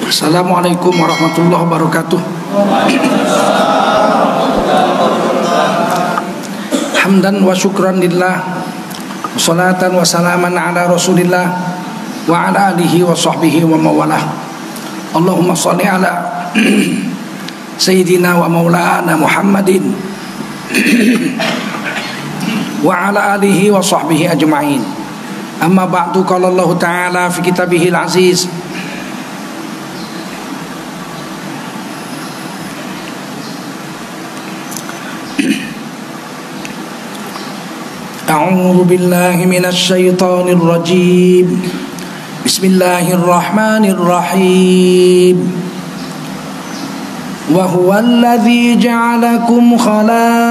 Assalamualaikum warahmatullahi wabarakatuh. Hamdan wa syukran lillah, salatan wa salaman ala rasulillah wa ala alihi wa sahbihi wa mawalah. Allahumma salli ala Sayyidina wa maulana Muhammadin wa ala alihi wa sahbihi ajma'in. Amma ba'du, qala Allah ta'ala fi kitabihil aziz: A'udzu billahi minasy syaithanir rajim. Bismillahirrahmanirrahim. Wa huwallazi ja'alakum khalaifal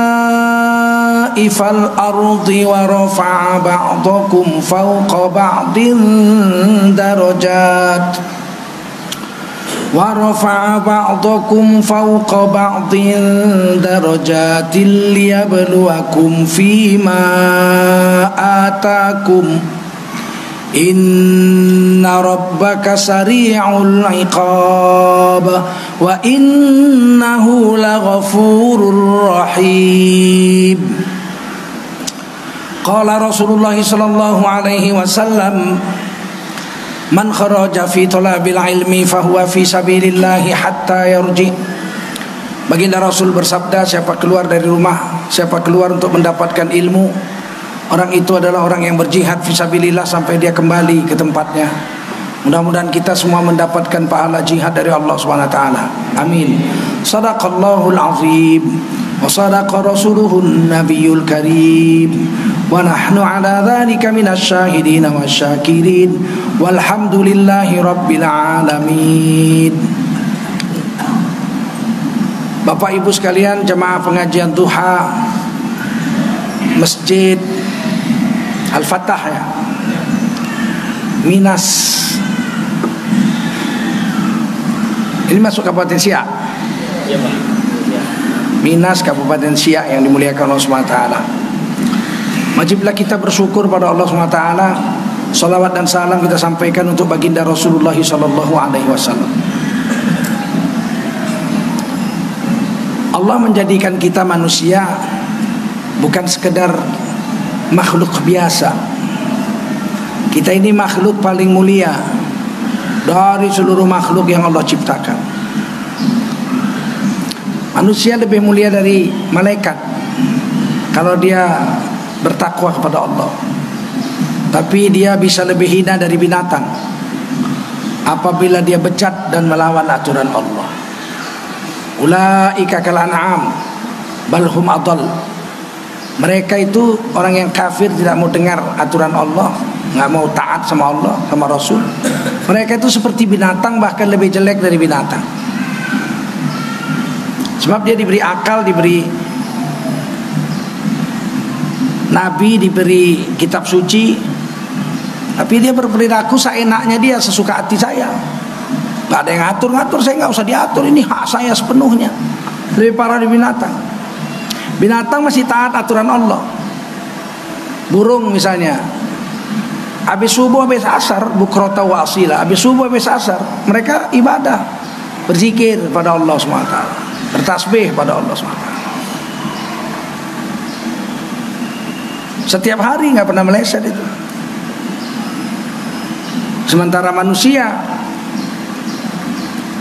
ardi wa rafa'a ba'dakum fawqa ba'din darajat ورفع بعضكم فوق بعض درجات ليبلوكم فيما آتاكم إن ربك سريع العقاب وإنه لغفور رحيم. قال رسول الله صلى الله عليه وسلم: Man kharaja fi talabil ilmi fahuwa fi sabilillahi hatta yarji. Baginda Rasul bersabda, siapa keluar dari rumah, siapa keluar untuk mendapatkan ilmu, orang itu adalah orang yang berjihad fi sabilillah sampai dia kembali ke tempatnya. Mudah-mudahan kita semua mendapatkan pahala jihad dari Allah Subhanahu wa taala. Amin. Shadaqallahul azim wa sadaqa rasuluhun nabiyul karim wa nahnu ala dzalika minasyahidin wasyakirin walhamdulillahi rabbil alamin. Bapak Ibu sekalian, jemaah pengajian duha Masjid Al-Fatah ya, Minas. Ini masuk Kabupaten Siak. Iya, Pak. Minas, Kabupaten Siak yang dimuliakan Allah Subhanahu wa taala. Wajiblah kita bersyukur pada Allah Subhanahu wa taala. Salawat dan salam kita sampaikan untuk baginda Rasulullah sallallahu alaihi wasallam. Allah menjadikan kita manusia bukan sekedar makhluk biasa. Kita ini makhluk paling mulia dari seluruh makhluk yang Allah ciptakan. Manusia lebih mulia dari malaikat kalau dia bertakwa kepada Allah. Tapi dia bisa lebih hina dari binatang apabila dia becat dan melawan aturan Allah. Ulaika kal an'am bal hum adall. Mereka itu orang yang kafir, tidak mau dengar aturan Allah, nggak mau taat sama Allah, sama Rasul. Mereka itu seperti binatang, bahkan lebih jelek dari binatang. Sebab dia diberi akal, diberi nabi, diberi kitab suci, tapi dia berperilaku seenaknya dia, sesuka hati saya. Gak ada yang ngatur-ngatur, saya gak usah diatur, ini hak saya sepenuhnya. Lebih parah dari binatang. Binatang masih taat aturan Allah. Burung misalnya, habis subuh habis asar, bukrota wa asila, habis subuh habis asar, mereka ibadah, berzikir pada Allah SWT, bertasbih pada Allah SWT. Setiap hari gak pernah meleset itu. Sementara manusia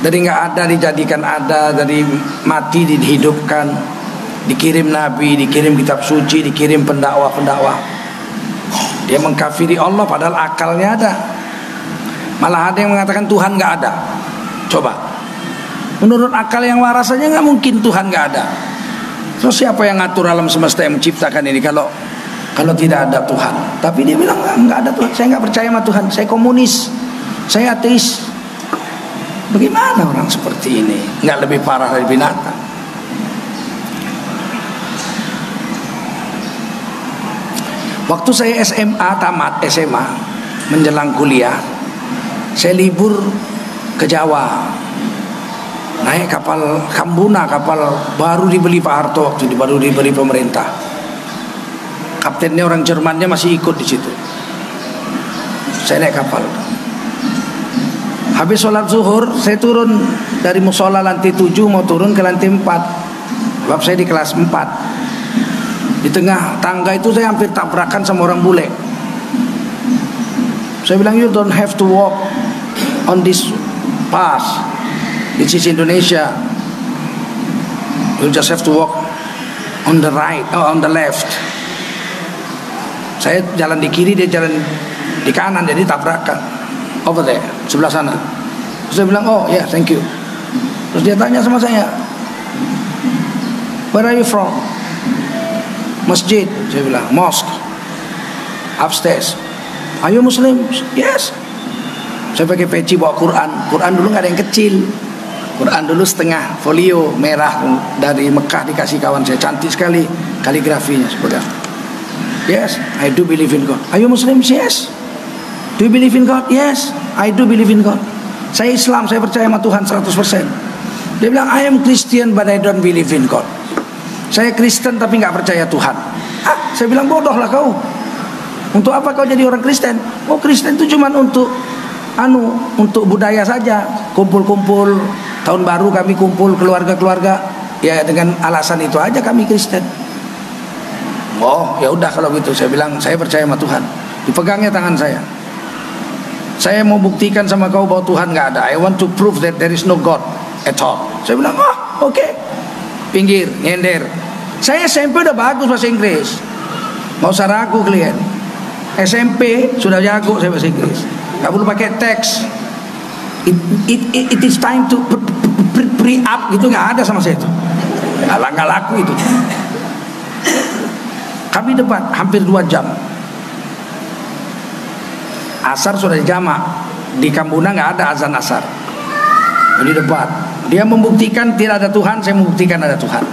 dari nggak ada dijadikan ada, dari mati dihidupkan, dikirim nabi, dikirim kitab suci, dikirim pendakwah-pendakwah. Dia mengkafiri Allah padahal akalnya ada. Malah ada yang mengatakan Tuhan nggak ada. Coba, menurut akal yang waras saja nggak mungkin Tuhan nggak ada. Terus siapa yang ngatur alam semesta yang menciptakan ini kalau tidak ada Tuhan? Tapi dia bilang nggak ada Tuhan. Saya nggak percaya sama Tuhan. Saya komunis. Saya ateis. Bagaimana orang seperti ini? Nggak lebih parah dari binatang. Waktu saya SMA, tamat SMA, menjelang kuliah, saya libur ke Jawa, naik kapal Kambuna, kapal baru dibeli Pak Harto, waktu itu baru dibeli pemerintah. Kaptennya orang Jermannya masih ikut di situ. Saya naik kapal. Habis sholat zuhur, saya turun dari musola lantai 7 mau turun ke lantai 4. Sebab saya di kelas 4. Di tengah tangga itu saya hampir tabrakan sama orang bule. Saya bilang, you don't have to walk on this path. This is Indonesia. You just have to walk on the right, on the left. Saya jalan di kiri, dia jalan di kanan, jadi tabrakan. Over there, sebelah sana. Terus saya bilang, oh yeah, thank you. Terus dia tanya sama saya, where are you from? Masjid. Saya bilang, mosque, upstairs. Are you Muslim? Yes. Saya pakai peci bawa Quran. Quran dulu nggak ada yang kecil. Quran dulu setengah folio merah dari Mekah dikasih kawan saya, cantik sekali kaligrafinya seperti itu. Yes, I do believe in God. Are you Muslim? Yes. Do you believe in God? Yes, I do believe in God. Saya Islam, saya percaya sama Tuhan 100%. Dia bilang, I am Christian but I don't believe in God. Saya Kristen tapi nggak percaya Tuhan. Saya bilang, bodohlah kau. Untuk apa kau jadi orang Kristen? Oh, Kristen itu cuma untuk budaya saja. Kumpul-kumpul, tahun baru kami kumpul keluarga-keluarga. Ya dengan alasan itu aja kami Kristen. Oh, ya udah kalau gitu. Saya bilang, saya percaya sama Tuhan. Dipegangnya tangan saya. Saya mau buktikan sama kau bahwa Tuhan nggak ada. I want to prove that there is no God at all. Saya bilang, oke. Pinggir, nyender. Saya SMP udah bagus bahasa Inggris. Mau usah ragu kalian. SMP sudah jago saya bahasa Inggris. Gak perlu pakai teks. It is time to pre-up gitu, nggak ada sama saya itu. Nggak laku itu. Kami debat hampir 2 jam. Asar sudah dijamak. Di Kambuna nggak ada azan asar. Jadi debat. Dia membuktikan tidak ada Tuhan, saya membuktikan ada Tuhan.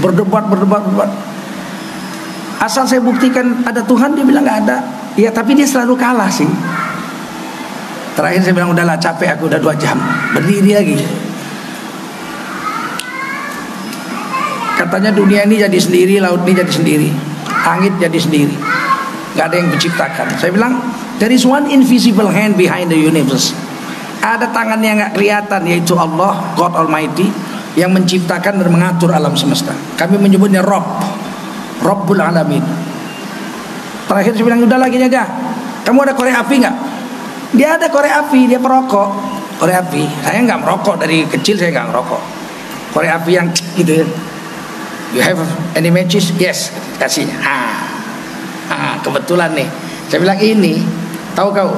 Berdebat. Asal saya buktikan ada Tuhan, dia bilang nggak ada. Ya tapi dia selalu kalah sih. Terakhir saya bilang, udahlah capek aku, udah 2 jam. Berdiri lagi. Katanya dunia ini jadi sendiri, laut ini jadi sendiri, langit jadi sendiri, nggak ada yang menciptakan. Saya bilang, there is one invisible hand behind the universe. Ada tangan yang nggak kelihatan, yaitu Allah, God Almighty, yang menciptakan dan mengatur alam semesta. Kami menyebutnya Rabbul Alamin. Terakhir saya bilang, udah lagi aja. Kamu ada korek api nggak? Dia ada korek api, dia perokok. Korek api. Saya nggak merokok, dari kecil saya nggak merokok. Korek api yang gitu. You have any matches? Yes, kasih. Kebetulan nih. Saya bilang, ini tahu kau?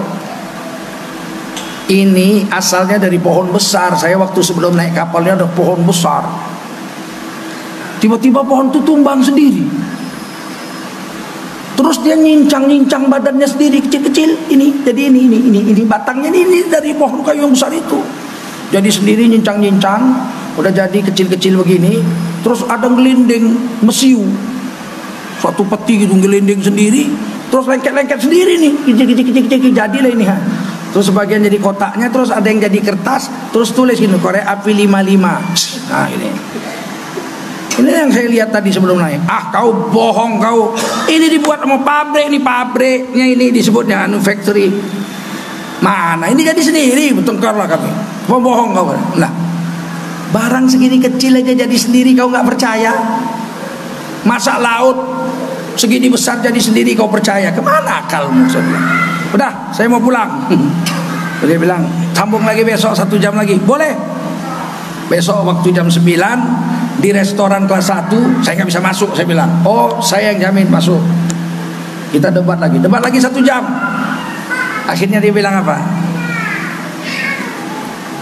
Ini asalnya dari pohon besar. Saya waktu sebelum naik kapalnya ada pohon besar. Tiba-tiba pohon itu tumbang sendiri. Terus dia nyincang badannya sendiri kecil-kecil. Ini jadi ini batangnya ini dari pohon kayu yang besar itu. Jadi sendiri nyincang, udah jadi kecil-kecil begini. Terus ada gelinding mesiu, suatu peti gitu, gelinding sendiri. Terus lengket-lengket sendiri nih, kecil-kecil jadilah ini. Terus sebagian jadi kotaknya, terus ada yang jadi kertas. Terus tulis gini, korek api 55. Nah ini. Ini yang saya lihat tadi sebelum naik. Kau bohong kau. Ini dibuat sama pabrik, ini pabriknya ini disebutnya factory. Mana ini jadi sendiri, bertengkar lah kami. Mau bohong kau. Nah, barang segini kecil aja jadi sendiri, kau nggak percaya? Masa laut segini besar jadi sendiri kau percaya? Kemana akalmu? Saya bilang, udah, saya mau pulang. Dia bilang, sambung lagi besok 1 jam lagi. Boleh. Besok waktu jam 9 di restoran kelas 1, saya nggak bisa masuk. Saya bilang, oh saya yang jamin masuk. Kita debat lagi 1 jam. Akhirnya dia bilang apa?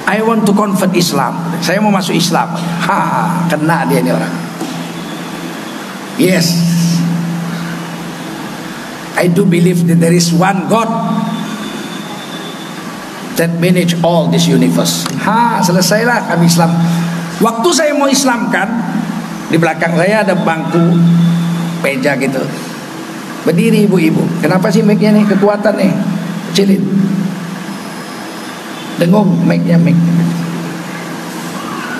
I want to convert Islam. Saya mau masuk Islam. Kena dia ini orang. Yes, I do believe that there is one God that manage all this universe. Selesailah kami Islam. Waktu saya mau Islamkan, di belakang saya ada bangku meja gitu. Berdiri ibu-ibu. Kenapa sih mic-nya nih kekuatan nih? Kecilin. Dengung mic-nya.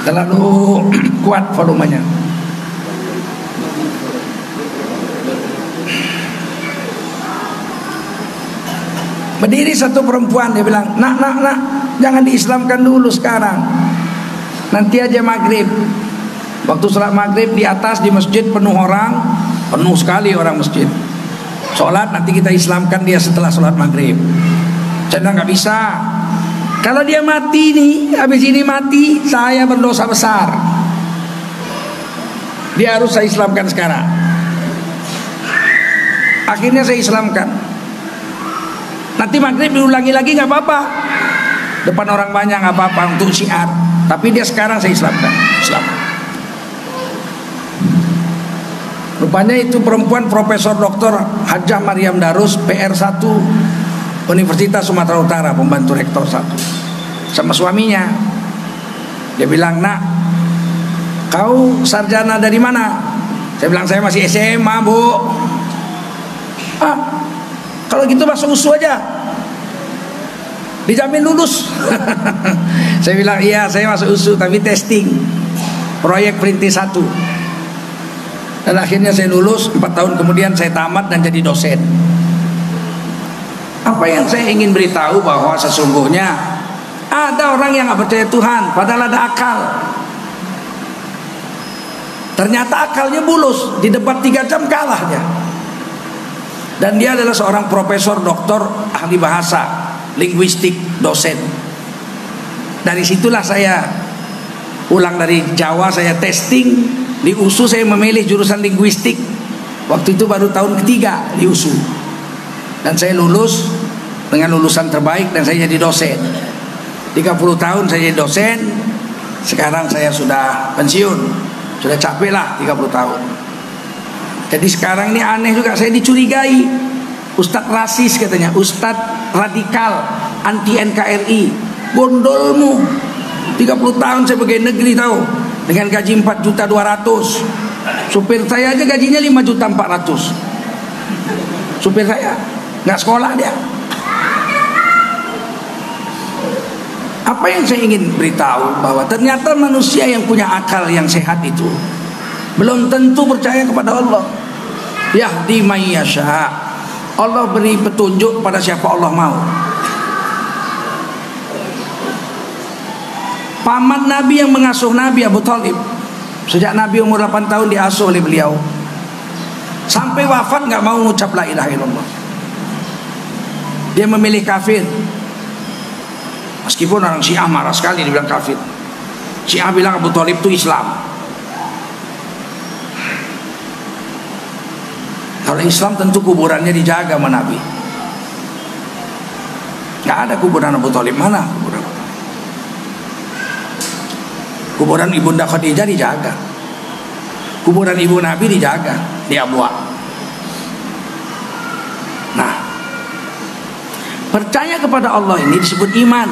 Terlalu kuat volumenya. Berdiri satu perempuan, dia bilang, nak, jangan diislamkan dulu sekarang, nanti aja maghrib. Waktu sholat maghrib di atas di masjid penuh orang, penuh sekali orang masjid. Sholat nanti kita islamkan dia setelah sholat maghrib. Saya bilang nggak bisa. Kalau dia mati nih, habis ini mati, saya berdosa besar. Dia harus saya islamkan sekarang. Akhirnya saya islamkan. Nanti maghrib diulangi lagi nggak apa-apa. Depan orang banyak nggak apa-apa untuk syiar. Tapi dia sekarang saya islamkan. Islam. Rupanya itu perempuan Profesor Dr. Hajah Maryam Darus, PR1 Universitas Sumatera Utara, pembantu rektor 1. Sama suaminya. Dia bilang, nak, kau sarjana dari mana? Saya bilang, saya masih SMA, Bu. Kalau gitu masuk USU aja, dijamin lulus. Saya bilang, iya saya masuk USU, tapi testing proyek perintis 1. Dan akhirnya saya lulus. 4 tahun kemudian saya tamat dan jadi dosen. Apa yang saya ingin beritahu, bahwa sesungguhnya ada orang yang gak percaya Tuhan padahal ada akal. Ternyata akalnya bulus, di debat 3 jam kalah dia. Dan dia adalah seorang profesor, doktor, ahli bahasa, linguistik, dosen. Dari situlah saya pulang dari Jawa, saya testing. Di USU saya memilih jurusan linguistik. Waktu itu baru tahun ketiga di USU. Dan saya lulus dengan lulusan terbaik dan saya jadi dosen. 30 tahun saya jadi dosen. Sekarang saya sudah pensiun. Sudah capek lah 30 tahun. Jadi sekarang ini aneh juga, saya dicurigai Ustadz rasis katanya, Ustadz radikal, anti NKRI. Bondolmu, 30 tahun saya pegawai negeri tahu, dengan gaji 4.200.000. Supir saya aja gajinya 5.400.000. Supir saya nggak sekolah dia. Apa yang saya ingin beritahu, bahwa ternyata manusia yang punya akal yang sehat itu belum tentu percaya kepada Allah. Yahdi may yasha. Allah beri petunjuk pada siapa Allah mau. Paman Nabi yang mengasuh Nabi, Abu Thalib, sejak Nabi umur 8 tahun diasuh oleh beliau. Sampai wafat gak mau mengucap la ilaha illallah. Dia memilih kafir. Meskipun orang Syiah marah sekali dibilang kafir. Syiah bilang Abu Thalib itu Islam. Kalau Islam tentu kuburannya dijaga sama Nabi. Gak ada kuburan Abu Thalib, mana kuburan? Kuburan Ibunda Khadijah dijaga. Kuburan ibu Nabi dijaga di Abwa. Nah, percaya kepada Allah ini disebut iman.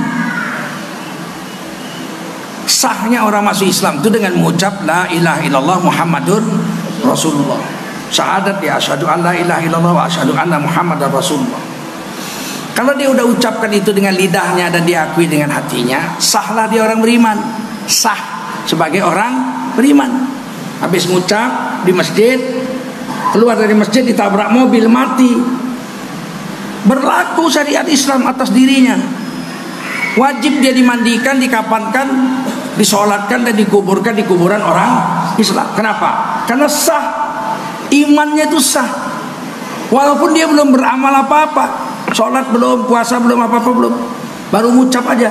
Sahnya orang masuk Islam itu dengan mengucap la ilaha illallah Muhammadur Rasulullah. Syahadat ya, asyhadu an la ilaha illallah wa asyhadu anna Muhammadar Rasulullah. Kalau dia udah ucapkan itu dengan lidahnya dan diakui dengan hatinya, sahlah dia orang beriman. Sah sebagai orang beriman. Habis ngucap di masjid, keluar dari masjid ditabrak mobil, mati. Berlaku syariat Islam atas dirinya. Wajib dia dimandikan, dikapankan, disolatkan dan dikuburkan di kuburan orang Islam. Kenapa? Karena sah. Imannya itu sah. Walaupun dia belum beramal apa-apa, sholat belum, puasa belum, apa-apa belum, baru ngucap aja.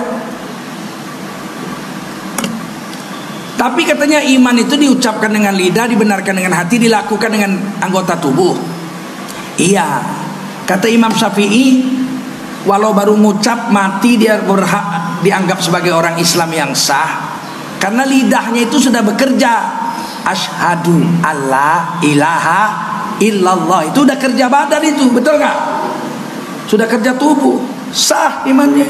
Tapi katanya iman itu diucapkan dengan lidah, dibenarkan dengan hati, dilakukan dengan anggota tubuh. Iya, kata Imam Syafi'i, walau baru ngucap mati dia berhak dianggap sebagai orang Islam yang sah, karena lidahnya itu sudah bekerja. Asyhadu alla ilaha illallah, itu udah kerja badan itu, betul nggak? Sudah kerja tubuh, sah imannya.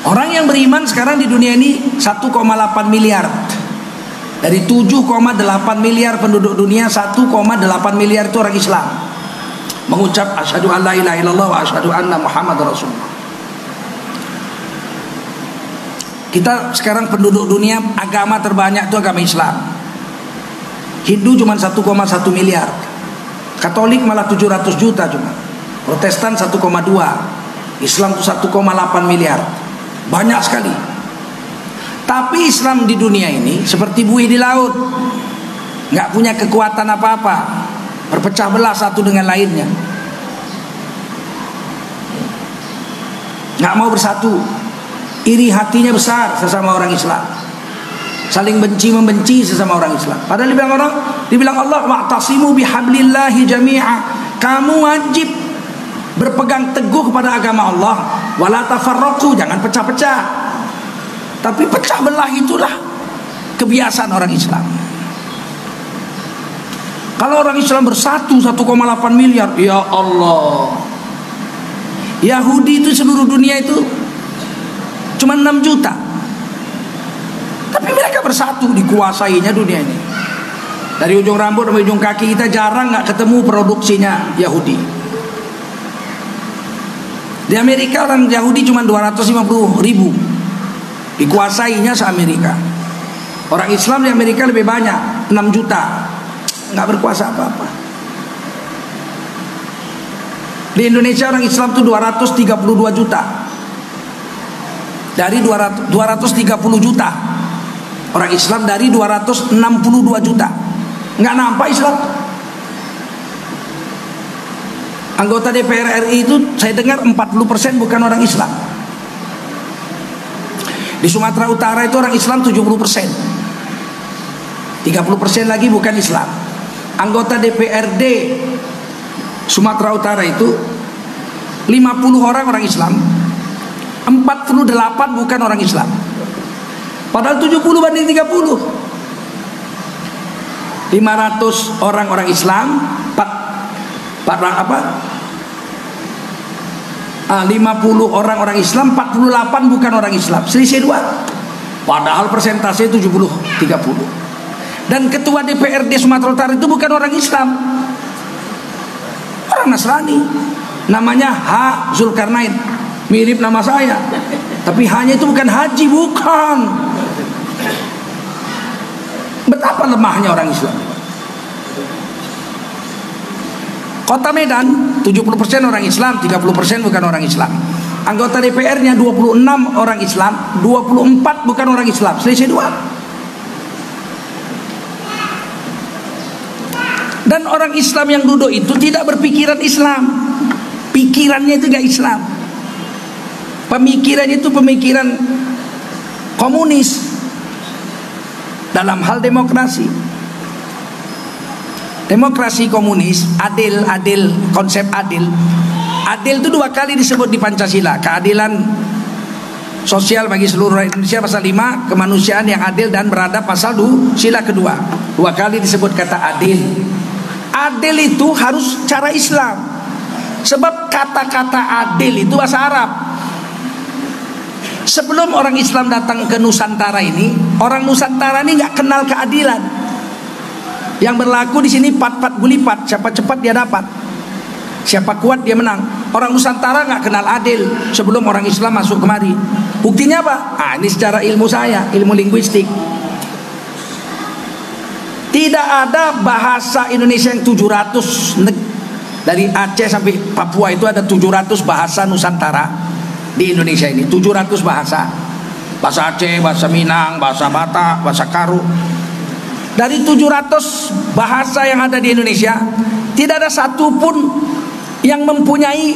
Orang yang beriman sekarang di dunia ini 1,8 miliar. Dari 7,8 miliar penduduk dunia, 1,8 miliar itu orang Islam. Mengucap asyhadu an la ilaha illallah wa asyhadu anna Muhammadar Rasulullah. Kita sekarang penduduk dunia, agama terbanyak itu agama Islam. Hindu cuma 1,1 miliar. Katolik malah 700 juta cuma. Protestan 1,2. Islam itu 1,8 miliar. Banyak sekali. Tapi Islam di dunia ini seperti buih di laut, nggak punya kekuatan apa-apa, berpecah belah satu dengan lainnya, nggak mau bersatu, iri hatinya besar sesama orang Islam, saling benci membenci sesama orang Islam. Padahal dibilang Allah, wa'tasimu bihablillahi jami'a, kamu wajib berpegang teguh kepada agama Allah, wala tafarraqu, jangan pecah-pecah. Tapi pecah belah itulah kebiasaan orang Islam. Kalau orang Islam bersatu 1,8 miliar, ya Allah. Yahudi itu seluruh dunia itu cuma 6 juta. Tapi mereka bersatu, dikuasainya dunia ini. Dari ujung rambut sampai ujung kaki kita jarang nggak ketemu produksinya Yahudi. Di Amerika orang Yahudi cuma 250 ribu, dikuasainya se-Amerika. Orang Islam di Amerika lebih banyak, 6 juta, nggak berkuasa apa-apa. Di Indonesia orang Islam itu 232 juta. Dari 230 juta orang Islam, dari 262 juta, nggak nampak Islam. Anggota DPR RI itu saya dengar 40% bukan orang Islam. Di Sumatera Utara itu orang Islam 70%, 30% lagi bukan Islam. Anggota DPRD Sumatera Utara itu 50 orang Islam, 48 bukan orang Islam. Padahal 70 banding 30. 500 orang Islam, 50 orang Islam, 48 bukan orang Islam. Selisih 2. Padahal persentase 70-30. Dan ketua DPRD Sumatera Utara itu bukan orang Islam, orang Nasrani. Namanya H. Zulkarnain, mirip nama saya. Tapi hanya itu bukan haji, bukan. Betapa lemahnya orang Islam. Kota Medan 70% orang Islam, 30% bukan orang Islam. Anggota DPR-nya 26 orang Islam, 24 bukan orang Islam. Selisih 2. Dan orang Islam yang duduk itu tidak berpikiran Islam. Pikirannya itu gak Islam. Pemikirannya itu pemikiran komunis dalam hal demokrasi. Demokrasi komunis, adil, konsep adil. Adil itu 2 kali disebut di Pancasila. Keadilan sosial bagi seluruh rakyat Indonesia pasal 5, kemanusiaan yang adil dan beradab pasal 2, sila kedua. 2 kali disebut kata adil. Adil itu harus cara Islam. Sebab kata-kata adil itu bahasa Arab. Sebelum orang Islam datang ke Nusantara ini, orang Nusantara ini nggak kenal keadilan. Yang berlaku di sini pat-pat gulipat, siapa cepat dia dapat, siapa kuat dia menang. Orang Nusantara nggak kenal adil sebelum orang Islam masuk kemari. Buktinya apa? Ini secara ilmu saya, ilmu linguistik. Tidak ada bahasa Indonesia yang 700, dari Aceh sampai Papua itu ada 700 bahasa Nusantara di Indonesia ini. 700 bahasa. Bahasa Aceh, bahasa Minang, bahasa Batak, bahasa Karo. Dari 700 bahasa yang ada di Indonesia, tidak ada satupun yang mempunyai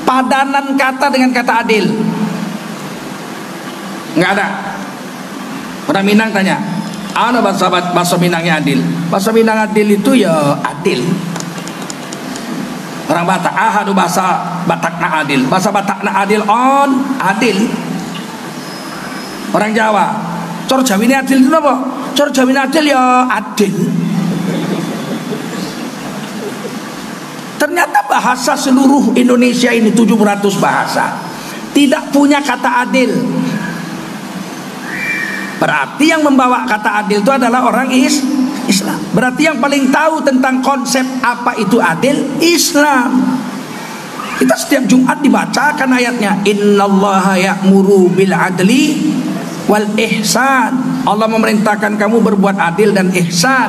padanan kata dengan kata adil. Nggak ada. Orang Minang tanya, ada bahasa Minangnya adil? Bahasa Minang adil itu ya adil. Orang Batak, ada bahasa Batakna adil. Bahasa Batakna adil on adil. Orang Jawa, cor Jawa ini adil itu apa? Cor Jawa ini adil ya adil. Ternyata bahasa seluruh Indonesia ini 700 bahasa tidak punya kata adil. Berarti yang membawa kata adil itu adalah orang Islam. Berarti yang paling tahu tentang konsep apa itu adil, Islam. Kita setiap Jumat dibacakan ayatnya, innallaha ya'muru bil adli wal ihsan. Allah memerintahkan kamu berbuat adil dan ihsan.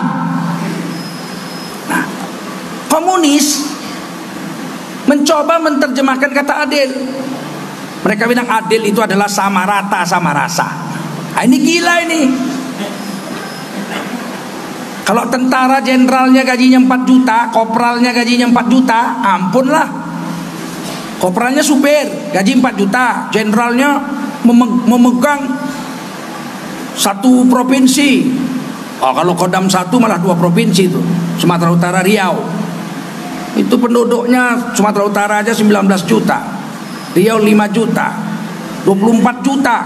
Nah, Komunis mencoba menerjemahkan kata adil. Mereka bilang adil itu adalah sama rata sama rasa. Nah, ini gila ini. Kalau tentara jenderalnya gajinya 4 juta, kopralnya gajinya 4 juta, ampunlah. Kopralnya supir, gaji 4 juta, jenderalnya memegang satu provinsi. Oh, kalau Kodam 1 malah 2 provinsi itu, Sumatera Utara, Riau. Itu penduduknya Sumatera Utara aja 19 juta, Riau 5 juta, 24 juta.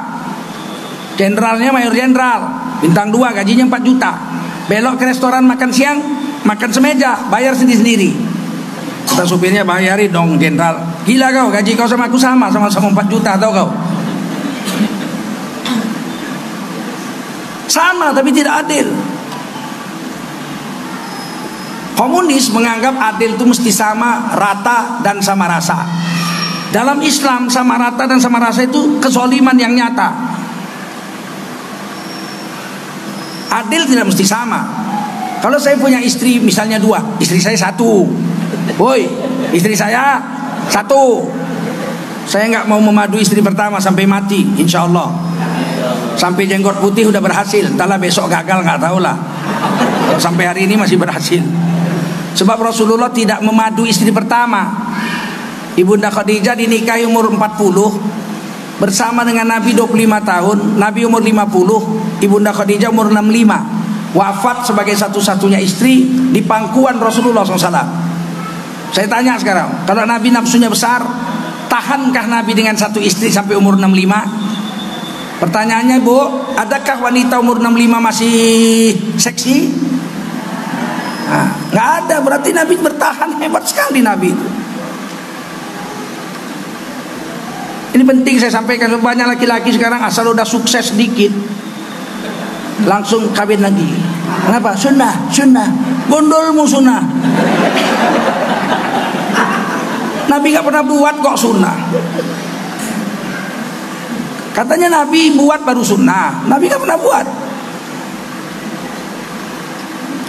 Jenderalnya mayor jenderal, bintang 2, gajinya 4 juta. Belok ke restoran makan siang, makan semeja, bayar sendiri-sendiri. Kata supirnya, bayari dong jenderal. Gila kau, gaji kau sama aku sama-sama 4 juta, tahu kau? Sama tapi tidak adil. Komunis menganggap adil itu mesti sama rata dan sama rasa. Dalam Islam sama rata dan sama rasa itu kezaliman yang nyata. Adil tidak mesti sama. Kalau saya punya istri misalnya 2, istri saya 1, woi, istri saya 1. Saya nggak mau memadu istri pertama sampai mati, insya Allah. Sampai jenggot putih udah berhasil, entahlah besok gagal nggak tahu lah. Kalau sampai hari ini masih berhasil. Sebab Rasulullah tidak memadu istri pertama. Ibunda Khadijah dinikahi umur 40, bersama dengan Nabi 25 tahun, Nabi umur 50, Ibunda Khadijah umur 65. Wafat sebagai satu-satunya istri di pangkuan Rasulullah SAW. Saya tanya sekarang, kalau Nabi nafsunya besar, tahankah Nabi dengan satu istri sampai umur 65? Pertanyaannya, Bu, adakah wanita umur 65 masih seksi? Nah, nggak ada, berarti Nabi bertahan, hebat sekali Nabi itu. Ini penting saya sampaikan, banyak laki-laki sekarang asal udah sukses sedikit langsung kawin lagi. Kenapa? Sunnah, gondolmu sunnah. Nabi gak pernah buat kok sunnah. Katanya Nabi buat baru sunnah, Nabi gak pernah buat.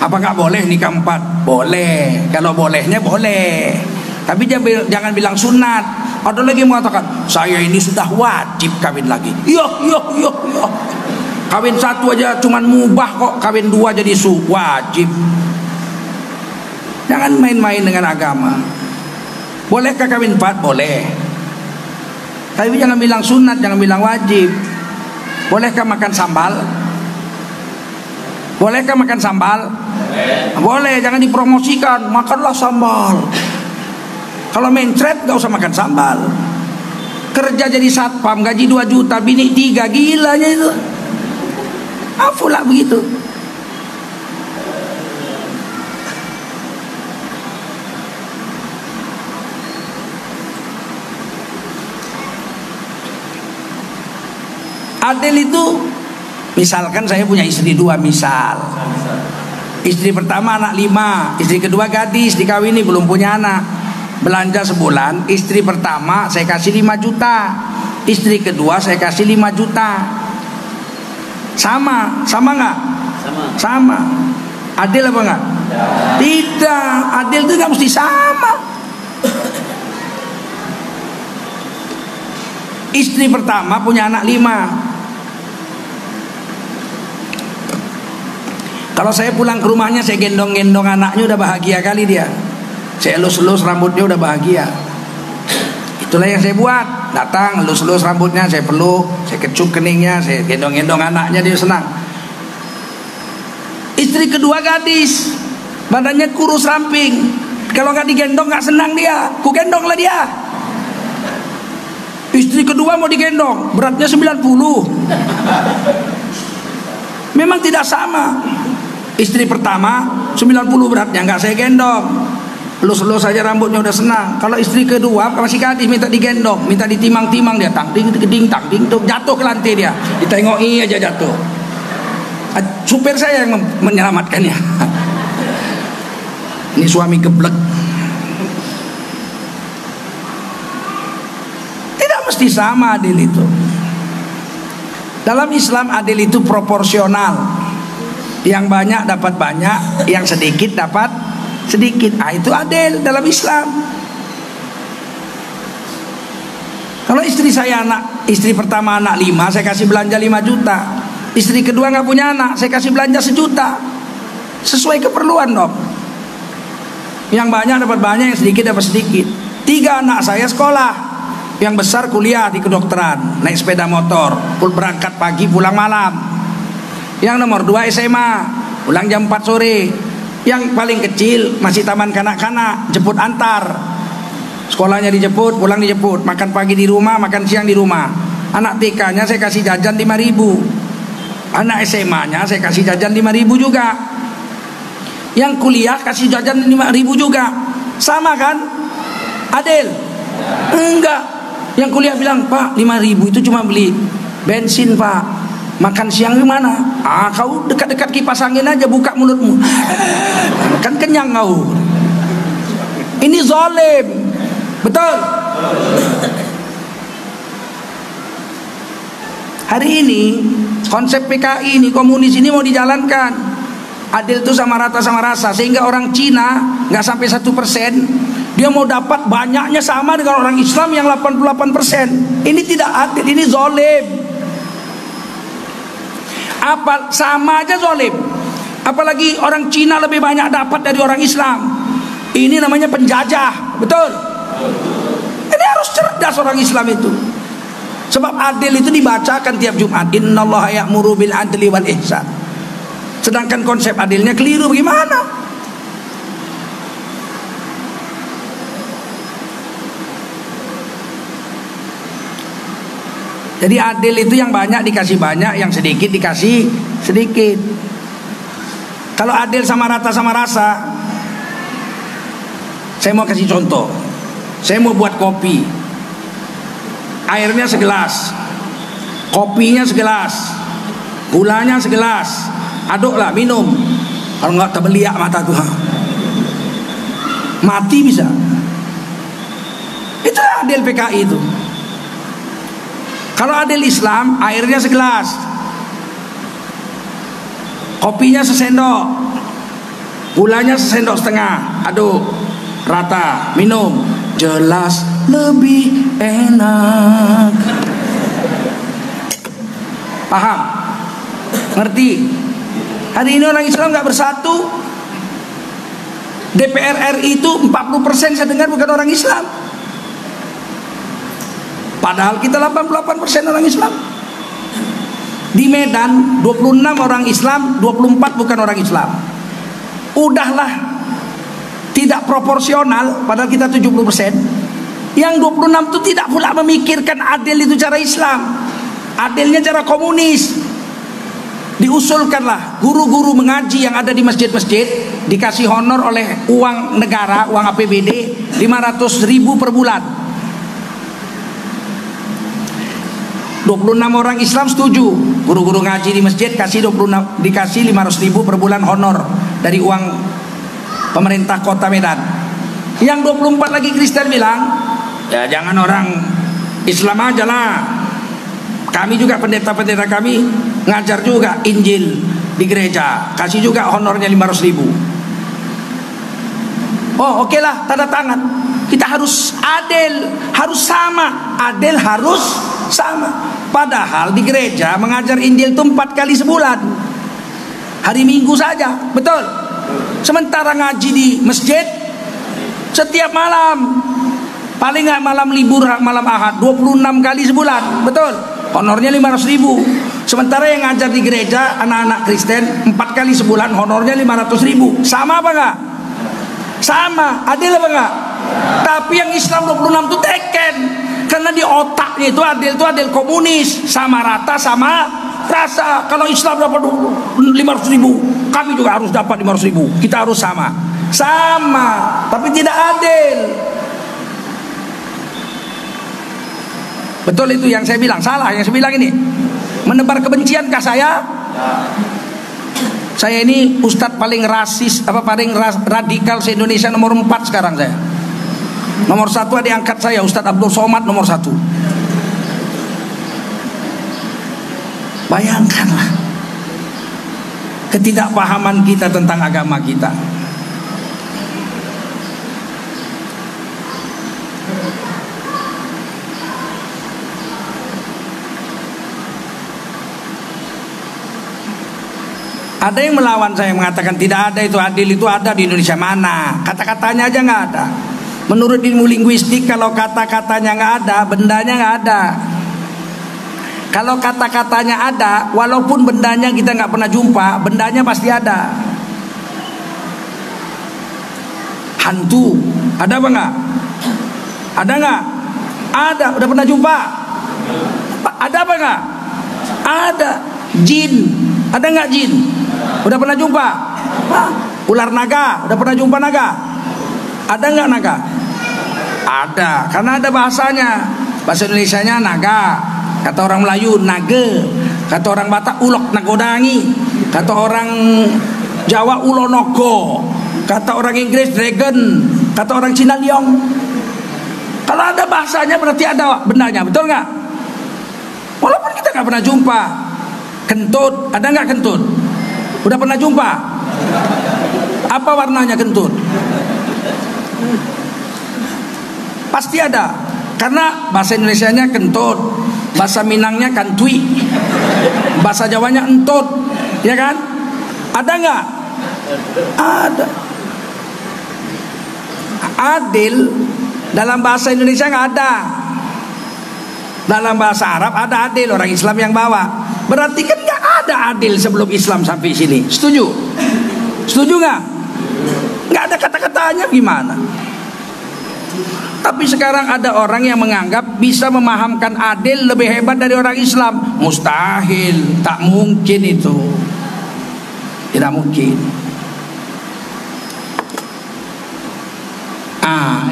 Apa gak boleh nikah 4? Boleh, kalau bolehnya boleh, tapi jangan bilang sunat. Ada lagi yang mengatakan, saya ini sudah wajib kawin lagi. Yo. Kawin 1 aja cuman mubah kok, kawin 2 jadi wajib. Jangan main-main dengan agama. Bolehkah kawin 4? Boleh. Tapi jangan bilang sunat, jangan bilang wajib. Bolehkah makan sambal? Bolehkah makan sambal? Boleh, jangan dipromosikan, makanlah sambal. Kalau mencret gak usah makan sambal. Kerja jadi satpam, gaji 2 juta, bini 3, gilanya itu. Afulah begitu. Adil itu, misalkan saya punya istri 2, misal. Istri pertama anak 5, istri kedua gadis, dikawini belum punya anak. Belanja sebulan, istri pertama saya kasih 5 juta, istri kedua saya kasih 5 juta. Sama nggak? Sama. Adil apa nggak? Tidak, adil itu nggak mesti sama. Istri pertama punya anak 5. Kalau saya pulang ke rumahnya, saya gendong-gendong anaknya, udah bahagia kali dia. Saya elus-elus rambutnya, udah bahagia. Itulah yang saya buat. Datang, elus-elus rambutnya, saya peluk, saya kecup keningnya, saya gendong-gendong anaknya, dia senang. Istri kedua gadis, badannya kurus ramping. Kalau nggak digendong nggak senang dia. Ku gendonglah dia. Istri kedua mau digendong, beratnya 90. Memang tidak sama. Istri pertama 90 beratnya, nggak saya gendong, elus-elus saja rambutnya, udah senang. Kalau istri kedua masih gadis, minta digendong, minta ditimang-timang, dia tangding tuh jatuh ke lantai, dia ditengoki aja jatuh. Supir saya yang menyelamatkannya. Ini suami geblek. Tidak mesti sama adil itu. Dalam Islam adil itu proporsional. Yang banyak dapat banyak, yang sedikit dapat sedikit. Itu adil dalam Islam. Kalau istri saya istri pertama anak 5, saya kasih belanja 5 juta. Istri kedua nggak punya anak, saya kasih belanja 1 juta. Sesuai keperluan dong. Yang banyak dapat banyak, yang sedikit dapat sedikit. 3 anak saya sekolah, yang besar kuliah di kedokteran, naik sepeda motor, berangkat pagi pulang malam. Yang nomor 2 SMA, pulang jam 4 sore. Yang paling kecil masih taman kanak-kanak, jemput antar. Sekolahnya dijemput, pulang dijemput, makan pagi di rumah, makan siang di rumah. Anak TK-nya saya kasih jajan 5.000. Anak SMA-nya saya kasih jajan 5.000 juga. Yang kuliah kasih jajan 5.000 juga. Sama kan? Adil? Enggak. Yang kuliah bilang, "Pak, 5.000 itu cuma beli bensin, Pak. Makan siang gimana?" Kau dekat-dekat kipas angin aja, buka mulutmu. Kan kenyang kau. Ini zalim. Betul? Hari ini konsep PKI ini, komunis ini mau dijalankan. Adil itu sama rata sama rasa, sehingga orang Cina nggak sampai 1%, dia mau dapat banyaknya sama dengan orang Islam yang 88%. Ini tidak adil, ini zalim. Sama aja zalim. Apalagi orang Cina lebih banyak dapat dari orang Islam. Ini namanya penjajah. Betul? Ini harus cerdas orang Islam itu. Sebab adil itu dibacakan tiap Jumat. Innallaha ya'muru bil adli wal ihsan. Sedangkan konsep adilnya keliru bagaimana? Jadi adil itu yang banyak dikasih banyak, yang sedikit dikasih sedikit. Kalau adil sama rata sama rasa, saya mau kasih contoh. Saya mau buat kopi, airnya segelas, kopinya segelas, gulanya segelas, aduklah minum. Kalau nggak terbeliak mata tuh, mati bisa. Itu adil PKI itu. Kalau adil Islam, airnya segelas, kopinya sesendok, gulanya sesendok setengah, aduk rata, minum. Jelas lebih enak. Paham? Ngerti? Hari ini orang Islam nggak bersatu. DPR RI itu 40% saya dengar bukan orang Islam. Padahal kita 88% orang Islam. Di Medan 26 orang Islam, 24 bukan orang Islam. Udahlah, tidak proporsional, padahal kita 70%. Yang 26 itu tidak pula memikirkan adil itu cara Islam. Adilnya cara komunis. Diusulkanlah guru-guru mengaji yang ada di masjid-masjid dikasih honor oleh uang negara, uang APBD 500.000 per bulan. 26 orang Islam setuju. Guru-guru ngaji di masjid dikasih 500.000 per bulan honor dari uang pemerintah kota Medan. Yang 24 lagi Kristen bilang, ya jangan orang Islam aja lah. Kami juga pendeta-pendeta kami ngajar juga Injil di gereja, kasih juga honornya 500.000. Oh oke lah, tanda tangan. Kita harus adil, harus sama. Adil harus sama. Padahal di gereja mengajar Injil itu 4 kali sebulan, hari Minggu saja. Betul? Sementara ngaji di masjid setiap malam, paling nggak malam libur, malam Ahad 26 kali sebulan. Betul? Honornya 500.000. Sementara yang ngajar di gereja anak-anak Kristen 4 kali sebulan, honornya 500.000. Sama apa nggak? Sama. Adil apa nggak? Tapi yang Islam 26 itu teken, karena di otaknya itu adil komunis, sama rata sama rasa. Kalau Islam dapat 500.000, kami juga harus dapat 500.000. Kita harus sama, tapi tidak adil. Betul itu yang saya bilang, salah yang saya bilang ini. Menebar kebenciankah saya? Saya ini ustadz paling rasis, paling radikal se-Indonesia, nomor 4 sekarang saya. Nomor 1 ada angkat saya, Ustadz Abdul Somad nomor 1. Bayangkanlah ketidakpahaman kita tentang agama kita. Ada yang melawan saya, mengatakan tidak ada itu adil, itu ada di Indonesia. Mana? Kata-katanya aja nggak ada. Menurut ilmu linguistik, kalau kata-katanya nggak ada, bendanya nggak ada. Kalau kata-katanya ada, walaupun bendanya kita nggak pernah jumpa, bendanya pasti ada. Hantu, ada apa nggak? Ada nggak? Ada. Udah pernah jumpa? Ada apa nggak? Ada. Jin, ada nggak jin? Udah pernah jumpa? Ular naga, udah pernah jumpa naga? Ada nggak naga? Ada, karena ada bahasanya. Bahasa Indonesianya naga, kata orang Melayu nage, kata orang Batak ulok nagodangi, kata orang Jawa ulonogo, kata orang Inggris dragon, kata orang Cina liong. Kalau ada bahasanya berarti ada bendanya, betul nggak? Walaupun kita nggak pernah jumpa. Kentut, ada nggak kentut? Udah pernah jumpa? Apa warnanya kentut? Pasti ada, karena bahasa Indonesianya kentut, bahasa Minangnya kantui, bahasa Jawanya entut, ya kan? Ada nggak? Ada. Adil dalam bahasa Indonesia nggak ada. Dalam bahasa Arab ada adil, orang Islam yang bawa. Berarti kan nggak ada adil sebelum Islam sampai sini. Setuju? Setuju nggak? Nggak ada kata-katanya gimana? Tapi sekarang ada orang yang menganggap bisa memahamkan adil lebih hebat dari orang Islam. Mustahil, tak mungkin itu. Tidak mungkin.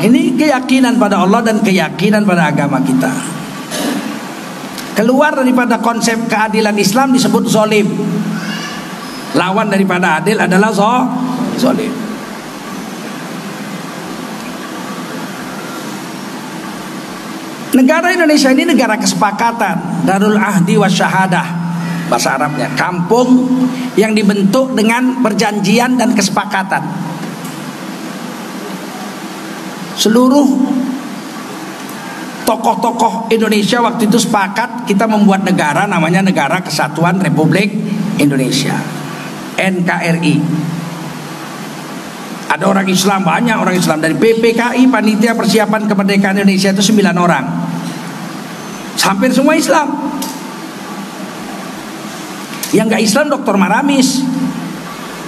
Ini keyakinan pada Allah dan keyakinan pada agama kita. Keluar daripada konsep keadilan Islam disebut zalim. Lawan daripada adil adalah zalim. Negara Indonesia ini negara kesepakatan, Darul Ahdi wa Syahadah, bahasa Arabnya, kampung yang dibentuk dengan perjanjian dan kesepakatan. Seluruh tokoh-tokoh Indonesia waktu itu sepakat kita membuat negara namanya Negara Kesatuan Republik Indonesia, NKRI. Ada orang Islam, banyak orang Islam. Dari PPKI, Panitia Persiapan Kemerdekaan Indonesia, itu 9 orang. Hampir semua Islam. Yang gak Islam Dr. Maramis.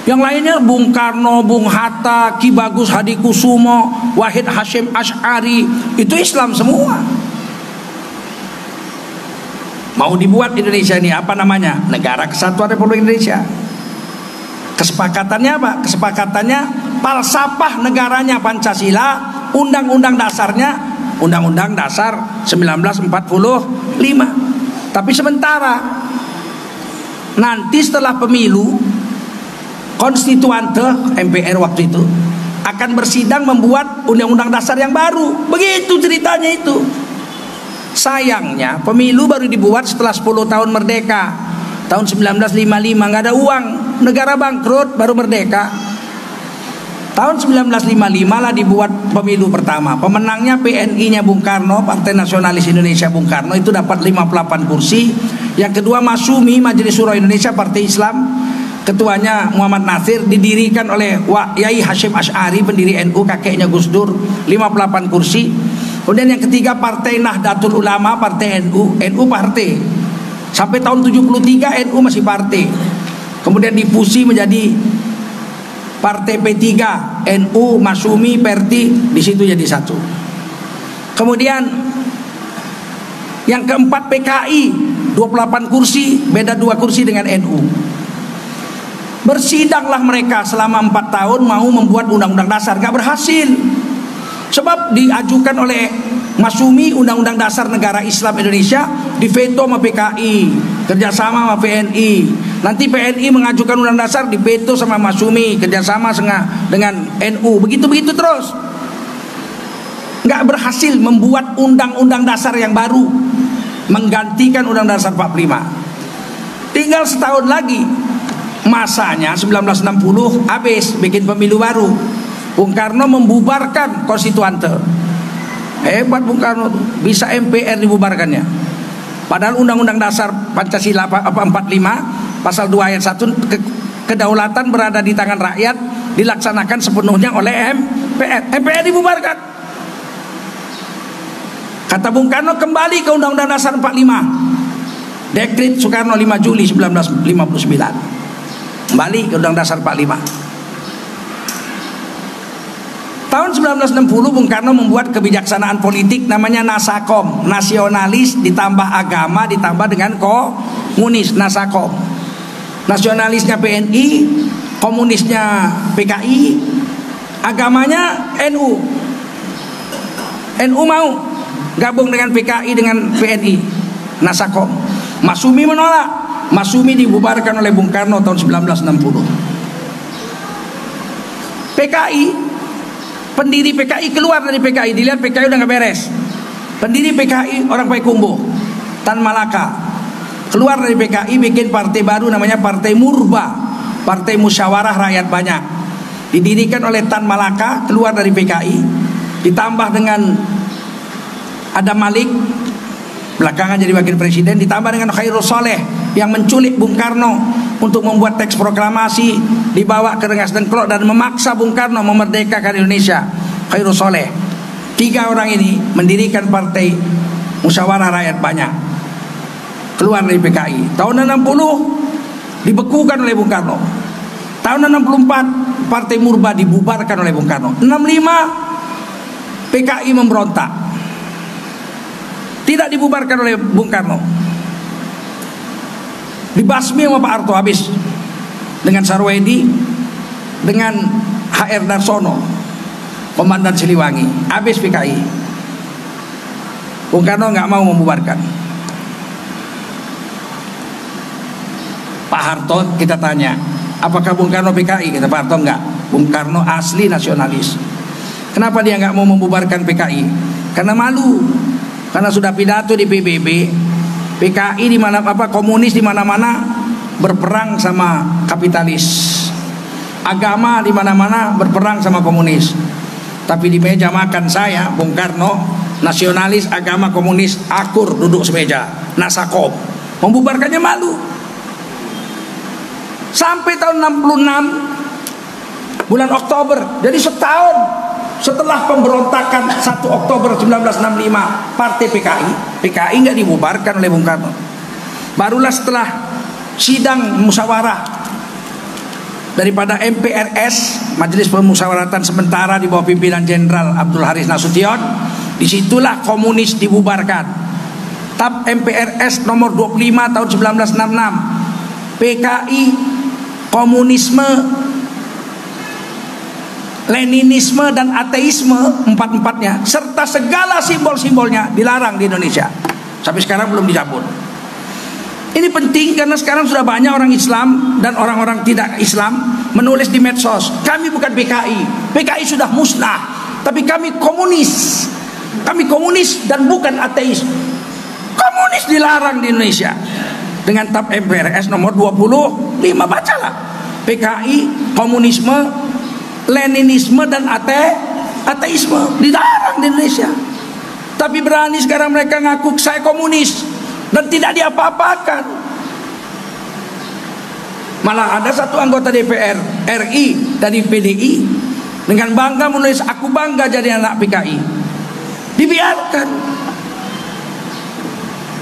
Yang lainnya Bung Karno, Bung Hatta, Ki Bagus Hadikusumo, Wahid Hasyim Asy'ari. Itu Islam semua. Mau dibuat Indonesia ini apa namanya? Negara Kesatuan Republik Indonesia. Kesepakatannya apa? Kesepakatannya falsafah negaranya Pancasila, undang-undang dasarnya Undang-Undang Dasar 1945. Tapi sementara nanti setelah pemilu, konstituante MPR waktu itu akan bersidang membuat undang-undang dasar yang baru. Begitu ceritanya itu. Sayangnya pemilu baru dibuat setelah 10 tahun merdeka. Tahun 1955 nggak ada uang, negara bangkrut, baru merdeka. Tahun 1955 lah dibuat pemilu pertama. Pemenangnya PNI-nya Bung Karno, Partai Nasionalis Indonesia Bung Karno, itu dapat 58 kursi. Yang kedua Masumi, Majelis Syuro Indonesia, Partai Islam, ketuanya Muhammad Nasir, didirikan oleh Yai Hasyim Asy'ari, pendiri NU, kakeknya Gus Dur, 58 kursi. Kemudian yang ketiga Partai Nahdlatul Ulama, Partai NU partai. Sampai tahun 73 NU masih partai. Kemudian difusi menjadi Partai P3, NU, Masumi, Perti, di situ jadi satu. Kemudian yang keempat PKI, 28 kursi, beda 2 kursi dengan NU. Bersidanglah mereka selama 4 tahun mau membuat undang-undang dasar, gak berhasil. Sebab diajukan oleh Masumi Undang-Undang Dasar Negara Islam Indonesia, diveto sama PKI, kerjasama sama PNI. Nanti PNI mengajukan undang dasar, diveto sama Masumi, kerjasama dengan NU. Begitu-begitu terus. Nggak berhasil membuat undang-undang dasar yang baru, menggantikan undang dasar 45. Tinggal setahun lagi, masanya 1960 habis, bikin pemilu baru. Bung Karno membubarkan konstituante. Hebat Bung Karno, bisa MPR dibubarkannya. Padahal Undang-Undang Dasar Pancasila 45 pasal 2 ayat 1 kedaulatan berada di tangan rakyat, dilaksanakan sepenuhnya oleh MPR. MPR dibubarkan. Kata Bung Karno, kembali ke Undang-Undang Dasar 45. Dekret Soekarno 5 Juli 1959. Kembali ke Undang-Undang Dasar 45. Tahun 1960 Bung Karno membuat kebijaksanaan politik namanya Nasakom, nasionalis ditambah agama ditambah dengan komunis, Nasakom. Nasionalisnya PNI, komunisnya PKI, agamanya NU. NU mau gabung dengan PKI dengan PNI, Nasakom. Masumi menolak. Masumi dibubarkan oleh Bung Karno tahun 1960. PKI, pendiri PKI keluar dari PKI, dilihat PKI udah gak beres. Pendiri PKI orang Payakumbuh, Tan Malaka, keluar dari PKI, bikin partai baru namanya Partai Murba, Partai Musyawarah Rakyat Banyak. Didirikan oleh Tan Malaka, keluar dari PKI, ditambah dengan Adam Malik, belakangan jadi wakil presiden, ditambah dengan Khairul Soleh yang menculik Bung Karno untuk membuat teks proklamasi, dibawa ke Rengas Dengklok dan memaksa Bung Karno memerdekakan Indonesia. Khairul Soleh, 3 orang ini mendirikan Partai Musyawarah Rakyat Banyak, keluar dari PKI. Tahun 60 dibekukan oleh Bung Karno. Tahun 64 Partai Murba dibubarkan oleh Bung Karno. 65 PKI memberontak, tidak dibubarkan oleh Bung Karno. Dibasmi sama Pak Harto habis, dengan Sarwedi, dengan HR Darsono, Komandan Siliwangi, habis PKI. Bung Karno nggak mau membubarkan. Pak Harto kita tanya, apakah Bung Karno PKI? Kata Pak Harto enggak. Bung Karno asli nasionalis. Kenapa dia nggak mau membubarkan PKI? Karena malu. Karena sudah pidato di PBB, PKI di mana komunis di mana-mana berperang sama kapitalis. Agama di mana-mana berperang sama komunis. Tapi di meja makan saya, Bung Karno, nasionalis, agama, komunis akur duduk semeja, Nasakom. Membubarkannya malu. Sampai tahun 66 bulan Oktober, jadi setahun setelah pemberontakan 1 Oktober 1965 Partai PKI nggak dibubarkan oleh Bung Karno. Barulah setelah sidang musyawarah daripada MPRS, Majelis Permusyawaratan Sementara di bawah pimpinan Jenderal Abdul Haris Nasution, disitulah komunis dibubarkan. TAP MPRS nomor 25 tahun 1966, PKI, komunisme, Leninisme dan ateisme, 4-empatnya serta segala simbol-simbolnya dilarang di Indonesia. Sampai sekarang belum dicabut. Ini penting karena sekarang sudah banyak orang Islam dan orang-orang tidak Islam menulis di medsos, kami bukan PKI, PKI sudah musnah, tapi kami komunis. Kami komunis dan bukan ateis. Komunis dilarang di Indonesia dengan TAP MPRS nomor 25. Bacalah. PKI, komunisme, Leninisme dan ateisme dilarang di Indonesia. Tapi berani sekarang mereka ngaku saya komunis dan tidak diapa-apakan. Malah ada satu anggota DPR RI dari PDI dengan bangga menulis, aku bangga jadi anak PKI. Dibiarkan.